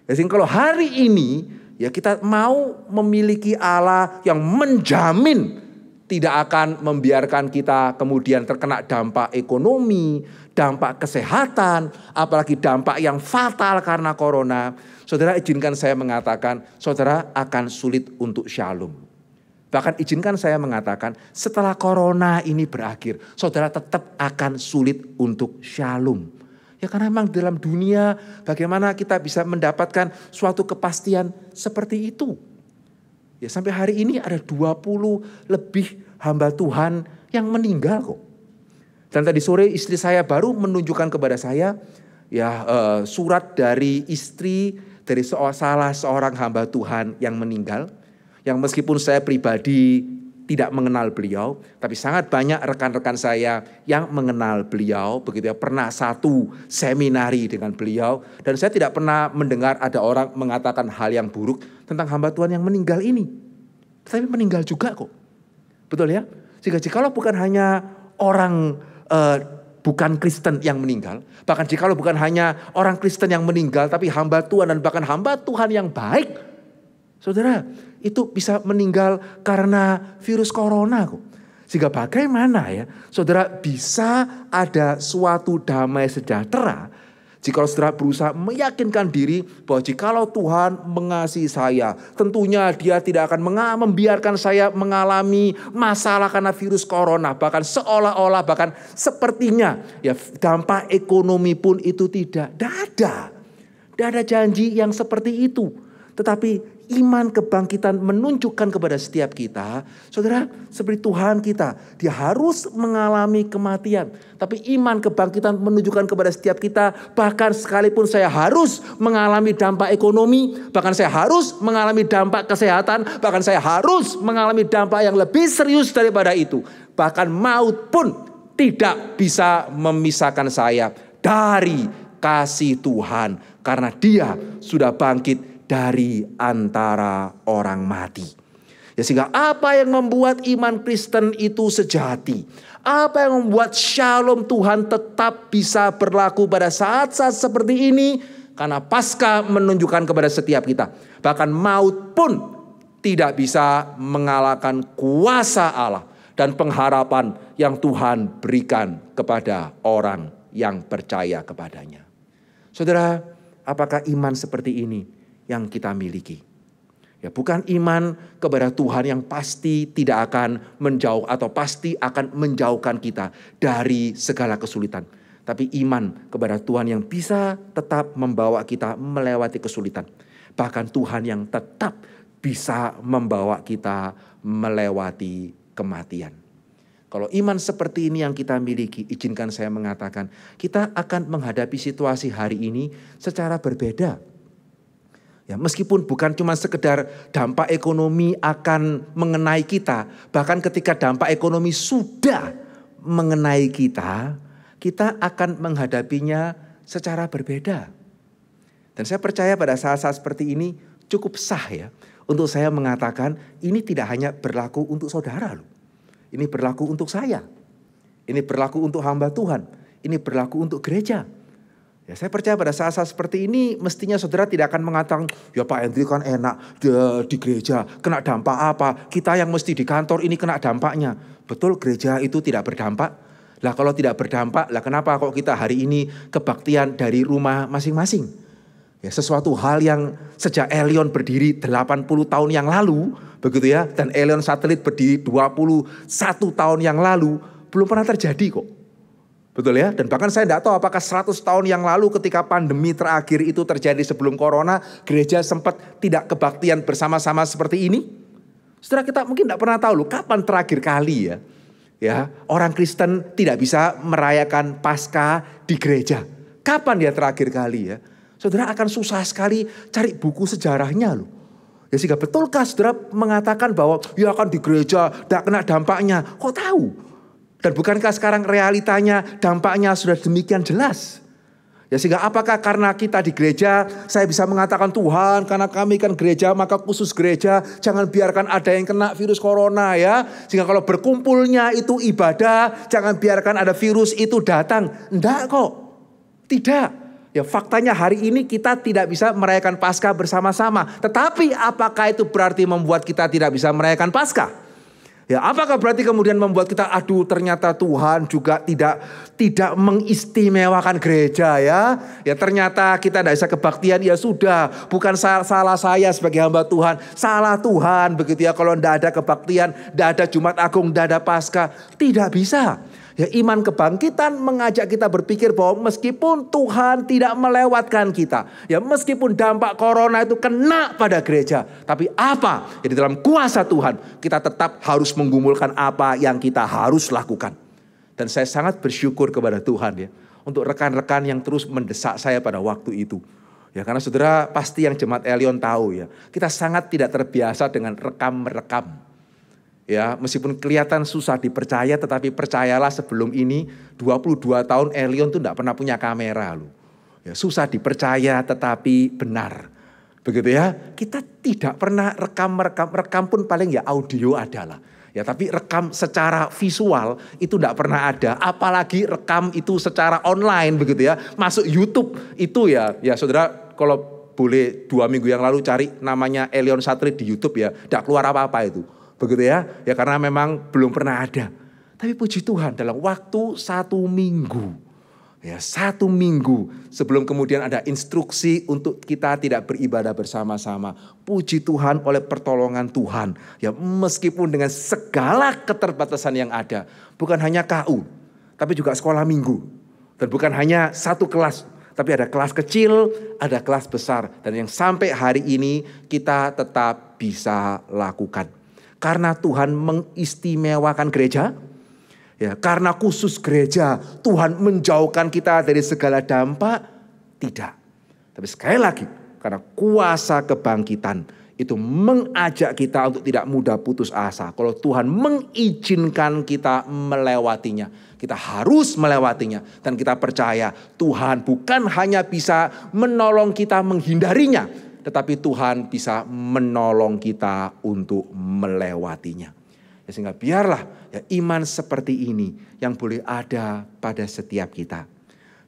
Jadi kalau hari ini ya kita mau memiliki Allah yang menjamin tidak akan membiarkan kita kemudian terkena dampak ekonomi, dampak kesehatan, apalagi dampak yang fatal karena corona. Saudara, izinkan saya mengatakan, saudara akan sulit untuk shalom. Bahkan izinkan saya mengatakan, setelah corona ini berakhir, saudara tetap akan sulit untuk shalom. Ya, karena memang dalam dunia bagaimana kita bisa mendapatkan suatu kepastian seperti itu. Ya, sampai hari ini ada 20 lebih hamba Tuhan yang meninggal kok. Dan tadi sore istri saya baru menunjukkan kepada saya ya surat dari istri dari salah seorang hamba Tuhan yang meninggal. Yang meskipun saya pribadi tidak mengenal beliau, tapi sangat banyak rekan-rekan saya yang mengenal beliau, begitu ya, pernah satu seminari dengan beliau, dan saya tidak pernah mendengar ada orang mengatakan hal yang buruk tentang hamba Tuhan yang meninggal ini. Tapi meninggal juga kok. Betul ya? Sehingga jikalau bukan hanya orang bukan Kristen yang meninggal, bahkan jikalau bukan hanya orang Kristen yang meninggal, tapi hamba Tuhan dan bahkan hamba Tuhan yang baik, Saudara, itu bisa meninggal karena virus corona kok. Sehingga bagaimana ya, saudara bisa ada suatu damai sejahtera jika saudara berusaha meyakinkan diri bahwa jikalau Tuhan mengasihi saya, tentunya Dia tidak akan membiarkan saya mengalami masalah karena virus corona. Bahkan seolah-olah, bahkan sepertinya ya dampak ekonomi pun itu tidak ada. Tidak ada janji yang seperti itu. Tetapi iman kebangkitan menunjukkan kepada setiap kita, saudara, seperti Tuhan kita, Dia harus mengalami kematian. Tapi iman kebangkitan menunjukkan kepada setiap kita, bahkan sekalipun saya harus mengalami dampak ekonomi, bahkan saya harus mengalami dampak kesehatan, bahkan saya harus mengalami dampak yang lebih serius daripada itu. Bahkan maut pun tidak bisa memisahkan saya dari kasih Tuhan, karena Dia sudah bangkit dari antara orang mati. Ya, sehingga apa yang membuat iman Kristen itu sejati? Apa yang membuat shalom Tuhan tetap bisa berlaku pada saat-saat seperti ini? Karena Paskah menunjukkan kepada setiap kita, bahkan maut pun tidak bisa mengalahkan kuasa Allah dan pengharapan yang Tuhan berikan kepada orang yang percaya kepadanya. Saudara, apakah iman seperti ini yang kita miliki? Ya, bukan iman kepada Tuhan yang pasti tidak akan menjauh atau pasti akan menjauhkan kita dari segala kesulitan. Tapi iman kepada Tuhan yang bisa tetap membawa kita melewati kesulitan. Bahkan Tuhan yang tetap bisa membawa kita melewati kematian. Kalau iman seperti ini yang kita miliki, izinkan saya mengatakan, kita akan menghadapi situasi hari ini secara berbeda. Ya, meskipun bukan cuma sekedar dampak ekonomi akan mengenai kita, bahkan ketika dampak ekonomi sudah mengenai kita, kita akan menghadapinya secara berbeda. Dan saya percaya pada saat-saat seperti ini cukup sah ya untuk saya mengatakan ini tidak hanya berlaku untuk saudara loh. Ini berlaku untuk saya. Ini berlaku untuk hamba Tuhan. Ini berlaku untuk gereja. Ya, saya percaya pada saat-saat seperti ini mestinya saudara tidak akan mengatakan, ya Pak Hendri kan enak di gereja, kena dampak apa? Kita yang mesti di kantor ini kena dampaknya. Betul, gereja itu tidak berdampak. Lah kalau tidak berdampak, lah kenapa kok kita hari ini kebaktian dari rumah masing-masing? Ya, sesuatu hal yang sejak Elion berdiri 80 tahun yang lalu, begitu ya, dan Elion Satelit berdiri 21 tahun yang lalu, belum pernah terjadi kok. Betul ya, dan bahkan saya tidak tahu apakah 100 tahun yang lalu ketika pandemi terakhir itu terjadi sebelum corona, gereja sempat tidak kebaktian bersama-sama seperti ini. Saudara, kita mungkin tidak pernah tahu loh kapan terakhir kali ya orang Kristen tidak bisa merayakan Paskah di gereja. Kapan ya terakhir kali ya? Saudara akan susah sekali cari buku sejarahnya loh. Ya, sehingga betulkah saudara mengatakan bahwa ya akan di gereja tidak kena dampaknya? Kok tahu? Dan bukankah sekarang realitanya dampaknya sudah demikian jelas? Ya, sehingga apakah karena kita di gereja saya bisa mengatakan Tuhan karena kami kan gereja maka khusus gereja jangan biarkan ada yang kena virus corona ya. Sehingga kalau berkumpulnya itu ibadah jangan biarkan ada virus itu datang. Enggak kok. Tidak. Ya, faktanya hari ini kita tidak bisa merayakan Paskah bersama-sama. Tetapi apakah itu berarti membuat kita tidak bisa merayakan Paskah? Ya, apakah berarti kemudian membuat kita aduh ternyata Tuhan juga tidak mengistimewakan gereja ya. Ya, ternyata kita tidak bisa kebaktian, ya sudah, bukan salah saya sebagai hamba Tuhan, salah Tuhan begitu ya kalau tidak ada kebaktian, tidak ada Jumat Agung, tidak ada Paskah, tidak bisa. Ya, iman kebangkitan mengajak kita berpikir bahwa meskipun Tuhan tidak melewatkan kita, ya meskipun dampak corona itu kena pada gereja, tapi apa? Ya, di dalam kuasa Tuhan kita tetap harus menggumulkan apa yang kita harus lakukan. Dan saya sangat bersyukur kepada Tuhan ya untuk rekan-rekan yang terus mendesak saya pada waktu itu. Ya, karena saudara pasti yang Jemaat Elion tahu ya, kita sangat tidak terbiasa dengan rekam-rekam. Ya, meskipun kelihatan susah dipercaya, tetapi percayalah sebelum ini 22 tahun Elion tuh enggak pernah punya kamera loh. Ya, susah dipercaya tetapi benar. Begitu ya. Kita tidak pernah rekam pun paling ya audio adalah. Ya, tapi rekam secara visual itu enggak pernah ada, apalagi rekam itu secara online begitu ya. Masuk YouTube itu ya saudara kalau boleh 2 minggu yang lalu cari namanya Elion Satelit di YouTube ya, tidak keluar apa-apa itu. Begitu ya, ya karena memang belum pernah ada. Tapi puji Tuhan dalam waktu 1 minggu, ya 1 minggu sebelum kemudian ada instruksi untuk kita tidak beribadah bersama-sama. Puji Tuhan oleh pertolongan Tuhan, ya meskipun dengan segala keterbatasan yang ada, bukan hanya KU, tapi juga sekolah minggu. Dan bukan hanya 1 kelas, tapi ada kelas kecil, ada kelas besar. Dan yang sampai hari ini kita tetap bisa lakukan. Karena Tuhan mengistimewakan gereja, ya, karena khusus gereja Tuhan menjauhkan kita dari segala dampak, tidak. Tapi sekali lagi, karena kuasa kebangkitan itu mengajak kita untuk tidak mudah putus asa. Kalau Tuhan mengizinkan kita melewatinya, kita harus melewatinya. Dan kita percaya Tuhan bukan hanya bisa menolong kita menghindarinya, tetapi Tuhan bisa menolong kita untuk melewatinya. Ya, sehingga biarlah ya, iman seperti ini yang boleh ada pada setiap kita.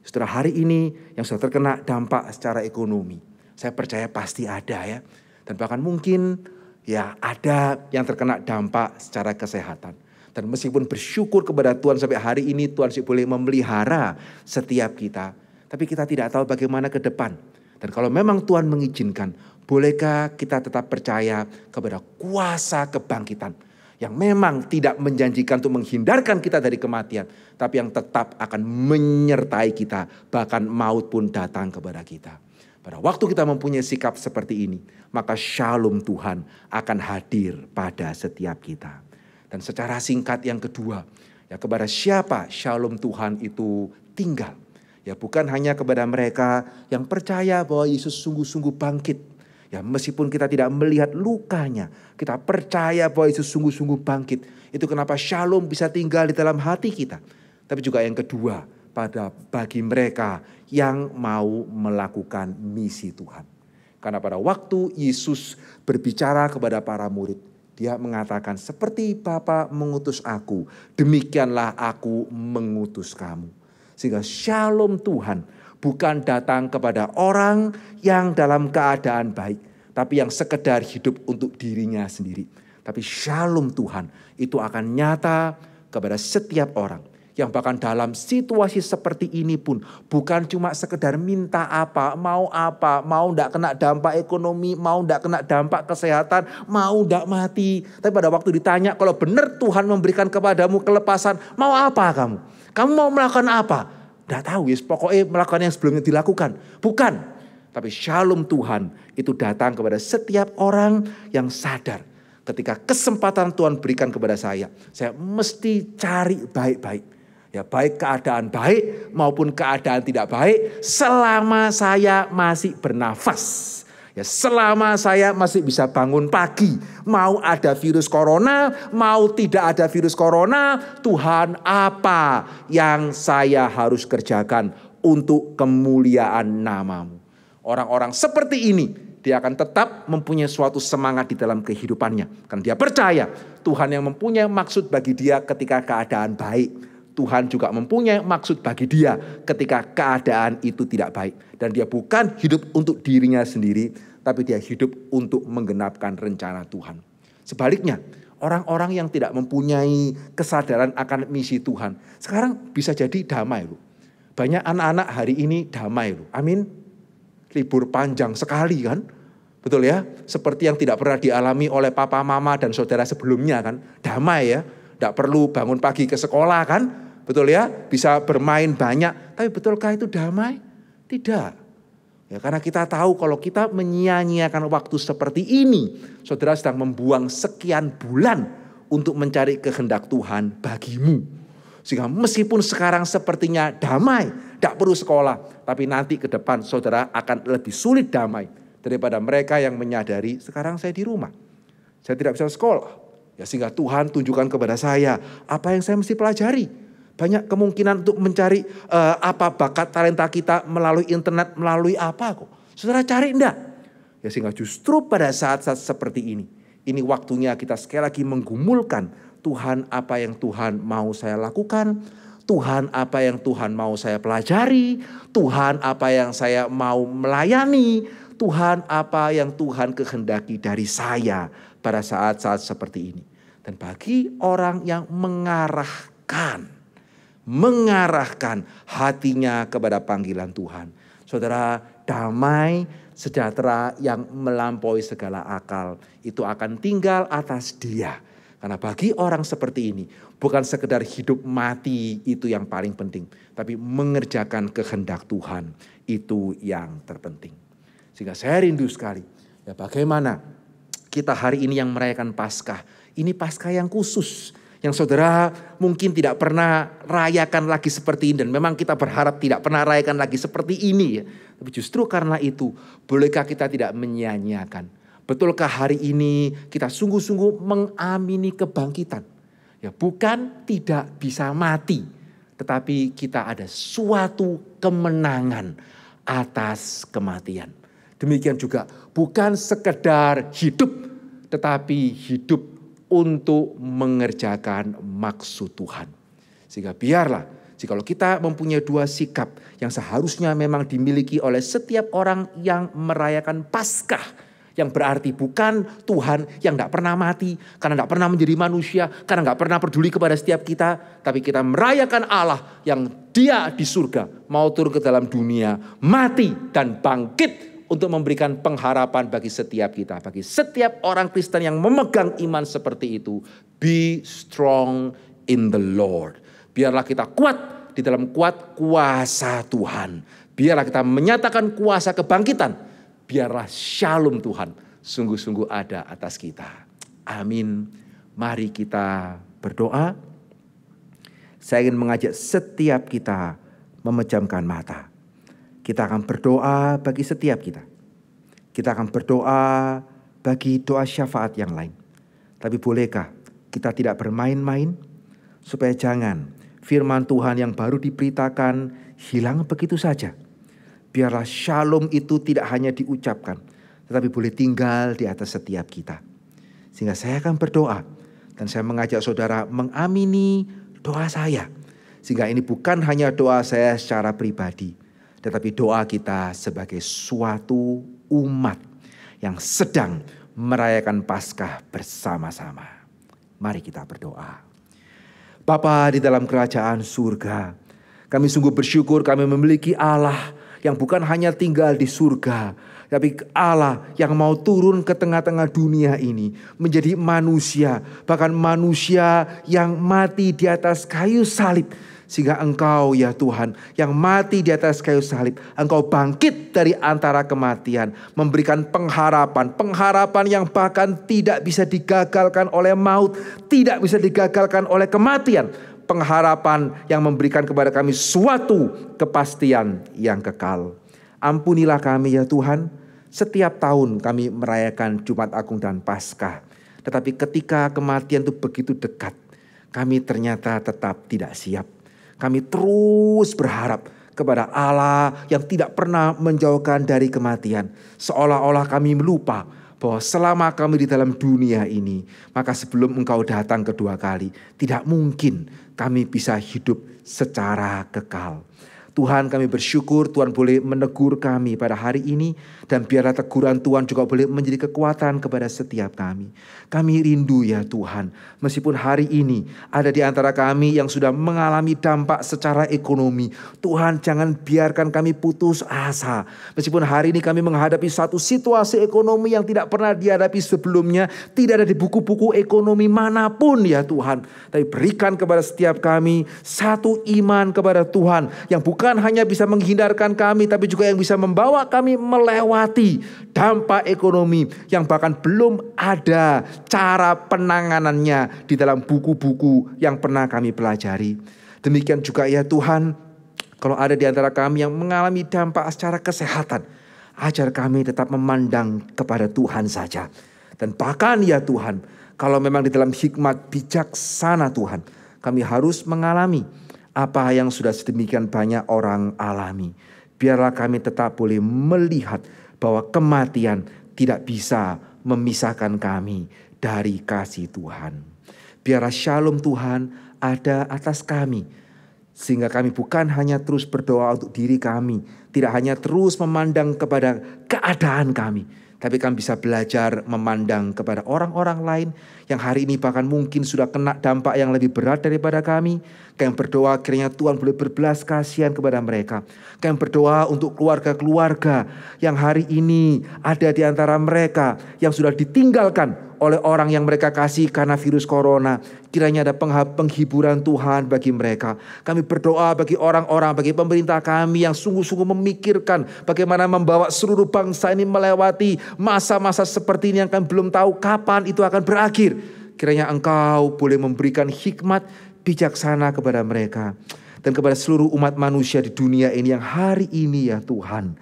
Saudara, hari ini yang sudah terkena dampak secara ekonomi, saya percaya pasti ada ya. Dan bahkan mungkin ya ada yang terkena dampak secara kesehatan. Dan meskipun bersyukur kepada Tuhan sampai hari ini Tuhan masih boleh memelihara setiap kita. Tapi kita tidak tahu bagaimana ke depan. Dan kalau memang Tuhan mengizinkan, bolehkah kita tetap percaya kepada kuasa kebangkitan yang memang tidak menjanjikan untuk menghindarkan kita dari kematian, tapi yang tetap akan menyertai kita, bahkan maut pun datang kepada kita. Pada waktu kita mempunyai sikap seperti ini, maka shalom Tuhan akan hadir pada setiap kita. Dan secara singkat yang kedua, ya kepada siapa shalom Tuhan itu tinggal? Ya bukan hanya kepada mereka yang percaya bahwa Yesus sungguh-sungguh bangkit. Ya meskipun kita tidak melihat lukanya, kita percaya bahwa Yesus sungguh-sungguh bangkit. Itu kenapa shalom bisa tinggal di dalam hati kita. Tapi juga yang kedua, bagi mereka yang mau melakukan misi Tuhan. Karena pada waktu Yesus berbicara kepada para murid, dia mengatakan seperti Bapa mengutus aku, demikianlah aku mengutus kamu. Sehingga shalom Tuhan bukan datang kepada orang yang dalam keadaan baik, tapi yang sekedar hidup untuk dirinya sendiri. Tapi shalom Tuhan itu akan nyata kepada setiap orang. Yang bahkan dalam situasi seperti ini pun bukan cuma sekedar minta apa, mau enggak kena dampak ekonomi, mau enggak kena dampak kesehatan, mau enggak mati. Tapi pada waktu ditanya, kalau benar Tuhan memberikan kepadamu kelepasan, mau apa kamu? Kamu mau melakukan apa? Tidak tahu, yes, pokoknya melakukan yang sebelumnya dilakukan. Bukan. Tapi shalom Tuhan itu datang kepada setiap orang yang sadar. Ketika kesempatan Tuhan berikan kepada saya mesti cari baik-baik. Ya, baik keadaan baik maupun keadaan tidak baik, selama saya masih bernafas. Ya, selama saya masih bisa bangun pagi, mau ada virus corona, mau tidak ada virus corona, Tuhan apa yang saya harus kerjakan untuk kemuliaan nama-Mu. Orang-orang seperti ini, dia akan tetap mempunyai suatu semangat di dalam kehidupannya. Karena dia percaya Tuhan yang mempunyai maksud bagi dia ketika keadaan baik. Tuhan juga mempunyai maksud bagi dia ketika keadaan itu tidak baik. Dan dia bukan hidup untuk dirinya sendiri, tapi dia hidup untuk menggenapkan rencana Tuhan. Sebaliknya, orang-orang yang tidak mempunyai kesadaran akan misi Tuhan, sekarang bisa jadi damai loh. Banyak anak-anak hari ini damai loh. Amin. Libur panjang sekali kan. Betul ya. Seperti yang tidak pernah dialami oleh papa, mama, dan saudara sebelumnya kan. Damai ya. Tidak perlu bangun pagi ke sekolah kan. Betul ya, bisa bermain banyak. Tapi betulkah itu damai? Tidak. Ya, karena kita tahu kalau kita menyia-nyiakan waktu seperti ini, saudara sedang membuang sekian bulan untuk mencari kehendak Tuhan bagimu. Sehingga meskipun sekarang sepertinya damai, tidak perlu sekolah. Tapi nanti ke depan saudara akan lebih sulit damai daripada mereka yang menyadari sekarang saya di rumah. Saya tidak bisa sekolah. Ya, sehingga Tuhan tunjukkan kepada saya apa yang saya mesti pelajari. Banyak kemungkinan untuk mencari apa bakat talenta kita melalui internet, melalui apa kok. Saudara cari enggak? Ya sehingga justru pada saat-saat seperti ini waktunya kita sekali lagi menggumulkan Tuhan apa yang Tuhan mau saya lakukan. Tuhan apa yang Tuhan mau saya pelajari. Tuhan apa yang saya mau melayani. Tuhan, apa yang Tuhan kehendaki dari saya pada saat-saat seperti ini. Dan bagi orang yang mengarahkan hatinya kepada panggilan Tuhan, saudara, damai sejahtera yang melampaui segala akal itu akan tinggal atas dia. Karena bagi orang seperti ini, bukan sekedar hidup mati itu yang paling penting, tapi mengerjakan kehendak Tuhan itu yang terpenting. Sehingga saya rindu sekali, ya bagaimana kita hari ini yang merayakan Paskah. Ini Paskah yang khusus, yang saudara mungkin tidak pernah rayakan lagi seperti ini. Dan memang kita berharap tidak pernah rayakan lagi seperti ini ya. Tapi justru karena itu, bolehkah kita tidak menyia-nyiakan? Betulkah hari ini kita sungguh-sungguh mengamini kebangkitan? Ya, bukan tidak bisa mati, tetapi kita ada suatu kemenangan atas kematian. Demikian juga bukan sekedar hidup, tetapi hidup untuk mengerjakan maksud Tuhan. Sehingga biarlah jikalau kita mempunyai dua sikap yang seharusnya memang dimiliki oleh setiap orang yang merayakan Paskah. Yang berarti bukan Tuhan yang tidak pernah mati, karena tidak pernah menjadi manusia, karena tidak pernah peduli kepada setiap kita. Tapi kita merayakan Allah yang Dia di surga mau turun ke dalam dunia, mati dan bangkit untuk memberikan pengharapan bagi setiap kita. Bagi setiap orang Kristen yang memegang iman seperti itu. Be strong in the Lord. Biarlah kita kuat di dalam kuasa Tuhan. Biarlah kita menyatakan kuasa kebangkitan. Biarlah shalom Tuhan sungguh-sungguh ada atas kita. Amin. Mari kita berdoa. Saya ingin mengajak setiap kita memejamkan mata. Kita akan berdoa bagi setiap kita. Kita akan berdoa bagi doa syafaat yang lain. Tapi bolehkah kita tidak bermain-main? Supaya jangan firman Tuhan yang baru diberitakan hilang begitu saja. Biarlah shalom itu tidak hanya diucapkan, tetapi boleh tinggal di atas setiap kita. Sehingga saya akan berdoa, dan saya mengajak saudara mengamini doa saya. Sehingga ini bukan hanya doa saya secara pribadi, tetapi doa kita sebagai suatu umat yang sedang merayakan Paskah bersama-sama. Mari kita berdoa. Bapa di dalam kerajaan surga, kami sungguh bersyukur kami memiliki Allah yang bukan hanya tinggal di surga, tapi Allah yang mau turun ke tengah-tengah dunia ini menjadi manusia, bahkan manusia yang mati di atas kayu salib. Sehingga Engkau ya Tuhan yang mati di atas kayu salib, Engkau bangkit dari antara kematian, memberikan pengharapan yang bahkan tidak bisa digagalkan oleh maut, tidak bisa digagalkan oleh kematian. Pengharapan yang memberikan kepada kami suatu kepastian yang kekal. Ampunilah kami ya Tuhan, setiap tahun kami merayakan Jumat Agung dan Paskah. Tetapi ketika kematian itu begitu dekat, kami ternyata tetap tidak siap. Kami terus berharap kepada Allah yang tidak pernah menjauhkan dari kematian. Seolah-olah kami melupa bahwa selama kami di dalam dunia ini, maka sebelum Engkau datang kedua kali, tidak mungkin kami bisa hidup secara kekal. Tuhan, kami bersyukur Tuhan boleh menegur kami pada hari ini. Dan biarlah teguran Tuhan juga boleh menjadi kekuatan kepada setiap kami. Kami rindu ya Tuhan. Meskipun hari ini ada di antara kami yang sudah mengalami dampak secara ekonomi. Tuhan, jangan biarkan kami putus asa. Meskipun hari ini kami menghadapi satu situasi ekonomi yang tidak pernah dihadapi sebelumnya. Tidak ada di buku-buku ekonomi manapun ya Tuhan. Tapi berikan kepada setiap kami satu iman kepada Tuhan. Yang bukan hanya bisa menghindarkan kami, tapi juga yang bisa membawa kami melewati dampak ekonomi yang bahkan belum ada cara penanganannya di dalam buku-buku yang pernah kami pelajari. Demikian juga ya Tuhan, kalau ada di antara kami yang mengalami dampak secara kesehatan, ajar kami tetap memandang kepada Tuhan saja. Dan bahkan ya Tuhan, kalau memang di dalam hikmat bijaksana Tuhan, kami harus mengalami apa yang sudah sedemikian banyak orang alami. Biarlah kami tetap boleh melihat bahwa kematian tidak bisa memisahkan kami dari kasih Tuhan. Biarlah shalom Tuhan ada atas kami. Sehingga kami bukan hanya terus berdoa untuk diri kami, tidak hanya terus memandang kepada keadaan kami, tapi kami bisa belajar memandang kepada orang-orang lain yang hari ini bahkan mungkin sudah kena dampak yang lebih berat daripada kami. Kami berdoa kiranya Tuhan boleh berbelas kasihan kepada mereka. Kami berdoa untuk keluarga-keluarga yang hari ini ada di antara mereka yang sudah ditinggalkan oleh orang yang mereka kasih karena virus corona. Kiranya ada penghiburan Tuhan bagi mereka. Kami berdoa bagi orang-orang, bagi pemerintah kami yang sungguh-sungguh memikirkan bagaimana membawa seluruh bangsa ini melewati masa-masa seperti ini yang kami belum tahu kapan itu akan berakhir. Kiranya Engkau boleh memberikan hikmat bijaksana kepada mereka dan kepada seluruh umat manusia di dunia ini yang hari ini ya Tuhan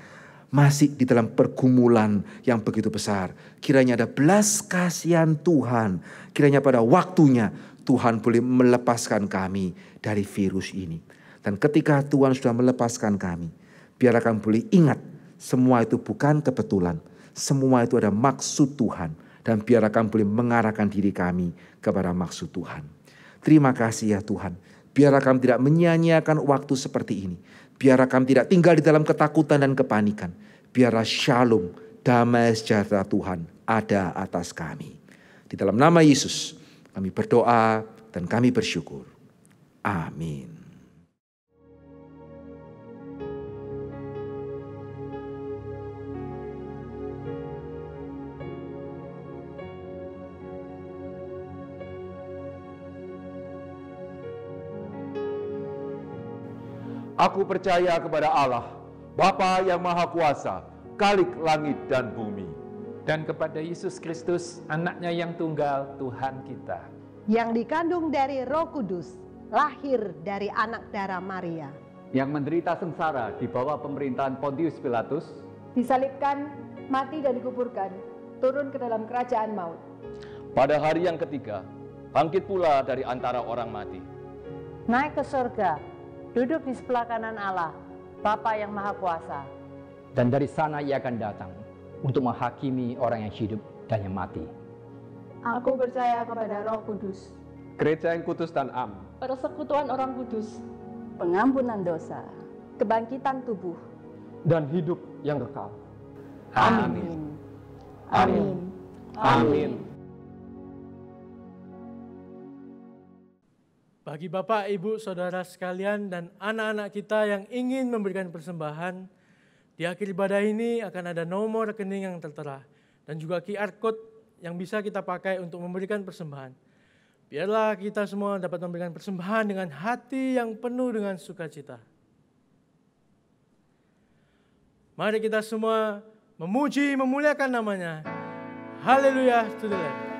masih di dalam pergumulan yang begitu besar. Kiranya ada belas kasihan Tuhan. Kiranya pada waktunya Tuhan boleh melepaskan kami dari virus ini. Dan ketika Tuhan sudah melepaskan kami, biarlah kami boleh ingat semua itu bukan kebetulan. Semua itu ada maksud Tuhan. Dan biarlah kami boleh mengarahkan diri kami kepada maksud Tuhan. Terima kasih ya Tuhan. Biarlah kami tidak menyia-nyiakan waktu seperti ini. Biarlah kami tidak tinggal di dalam ketakutan dan kepanikan. Biarlah shalom, damai sejahtera Tuhan ada atas kami. Di dalam nama Yesus kami berdoa dan kami bersyukur. Amin. Aku percaya kepada Allah, Bapa yang Maha Kuasa, Khalik langit dan bumi. Dan kepada Yesus Kristus, anaknya yang tunggal, Tuhan kita. Yang dikandung dari Roh Kudus, lahir dari anak darah Maria. Yang menderita sengsara di bawah pemerintahan Pontius Pilatus. Disalibkan, mati dan dikuburkan, turun ke dalam kerajaan maut. Pada hari yang ketiga, bangkit pula dari antara orang mati. Naik ke surga, duduk di sebelah kanan Allah, Bapa yang Maha Kuasa. Dan dari sana ia akan datang untuk menghakimi orang yang hidup dan yang mati. Aku percaya kepada Roh Kudus, Gereja yang kudus dan am, persekutuan orang kudus, pengampunan dosa, kebangkitan tubuh, dan hidup yang kekal. Amin. Amin. Amin. Bagi Bapak, Ibu, Saudara sekalian dan anak-anak kita yang ingin memberikan persembahan, di akhir ibadah ini akan ada nomor rekening yang tertera dan juga QR Code yang bisa kita pakai untuk memberikan persembahan. Biarlah kita semua dapat memberikan persembahan dengan hati yang penuh dengan sukacita. Mari kita semua memuji, memuliakan namanya. Haleluya to the Lamb.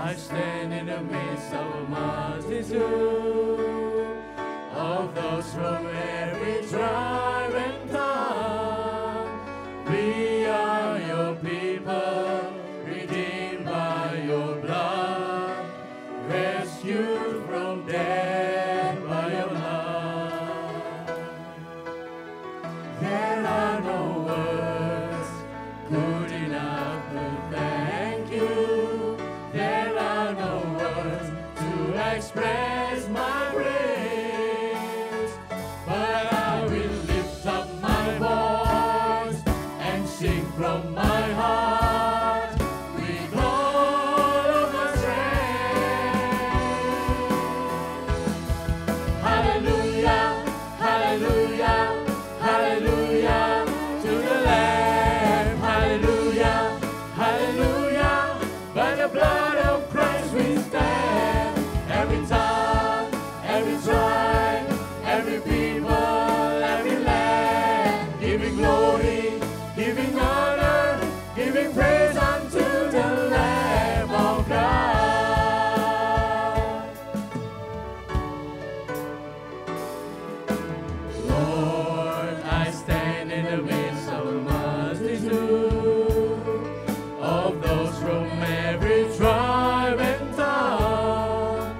I stand in the midst of a multitude of those from every tribe and tongue. We are your people, redeemed by your blood, rescued from death by your love. There are no words good enough to thank you. There are no words to express my praise, but I will lift up my voice and sing from my heart with all of my strength. Hallelujah, hallelujah, hallelujah to the Lamb. Hallelujah, hallelujah, by the blood of Christ we stand. Every tongue, every tribe, every people, every land, giving glory, giving honor, giving praise unto the Lamb of God. Lord, I stand in the midst of a multitude of those from every tribe and tongue.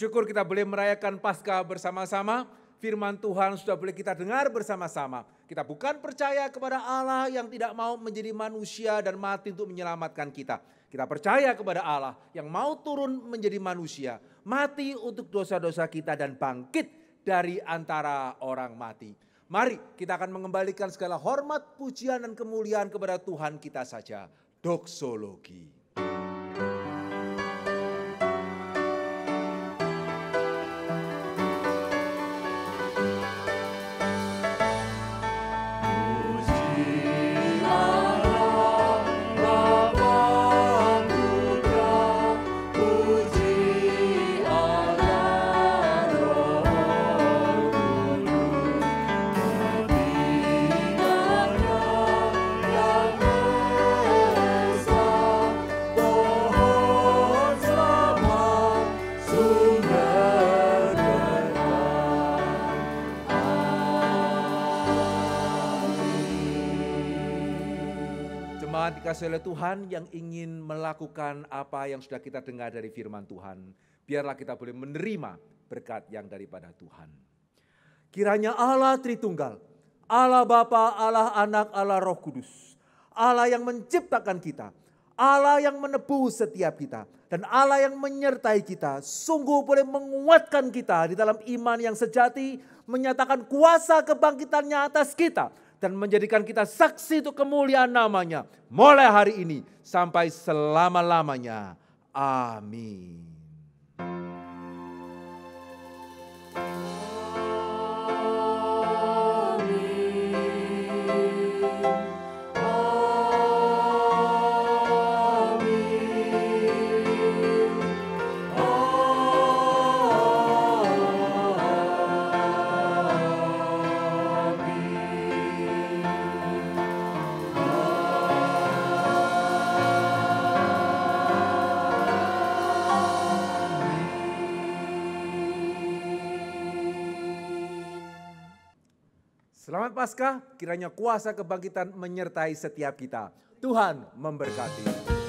Bersyukur kita boleh merayakan Paskah bersama-sama. Firman Tuhan sudah boleh kita dengar bersama-sama. Kita bukan percaya kepada Allah yang tidak mau menjadi manusia dan mati untuk menyelamatkan kita. Kita percaya kepada Allah yang mau turun menjadi manusia, mati untuk dosa-dosa kita dan bangkit dari antara orang mati. Mari kita akan mengembalikan segala hormat, pujian dan kemuliaan kepada Tuhan kita saja. Doksologi. Dikasih oleh Tuhan yang ingin melakukan apa yang sudah kita dengar dari firman Tuhan. Biarlah kita boleh menerima berkat yang daripada Tuhan. Kiranya Allah Tritunggal, Allah Bapa, Allah Anak, Allah Roh Kudus, Allah yang menciptakan kita, Allah yang menebus setiap kita, dan Allah yang menyertai kita, sungguh boleh menguatkan kita di dalam iman yang sejati, menyatakan kuasa kebangkitannya atas kita, dan menjadikan kita saksi untuk kemuliaan namanya. Mulai hari ini sampai selama-lamanya. Amin. Selamat Paskah, kiranya kuasa kebangkitan menyertai setiap kita. Tuhan memberkati.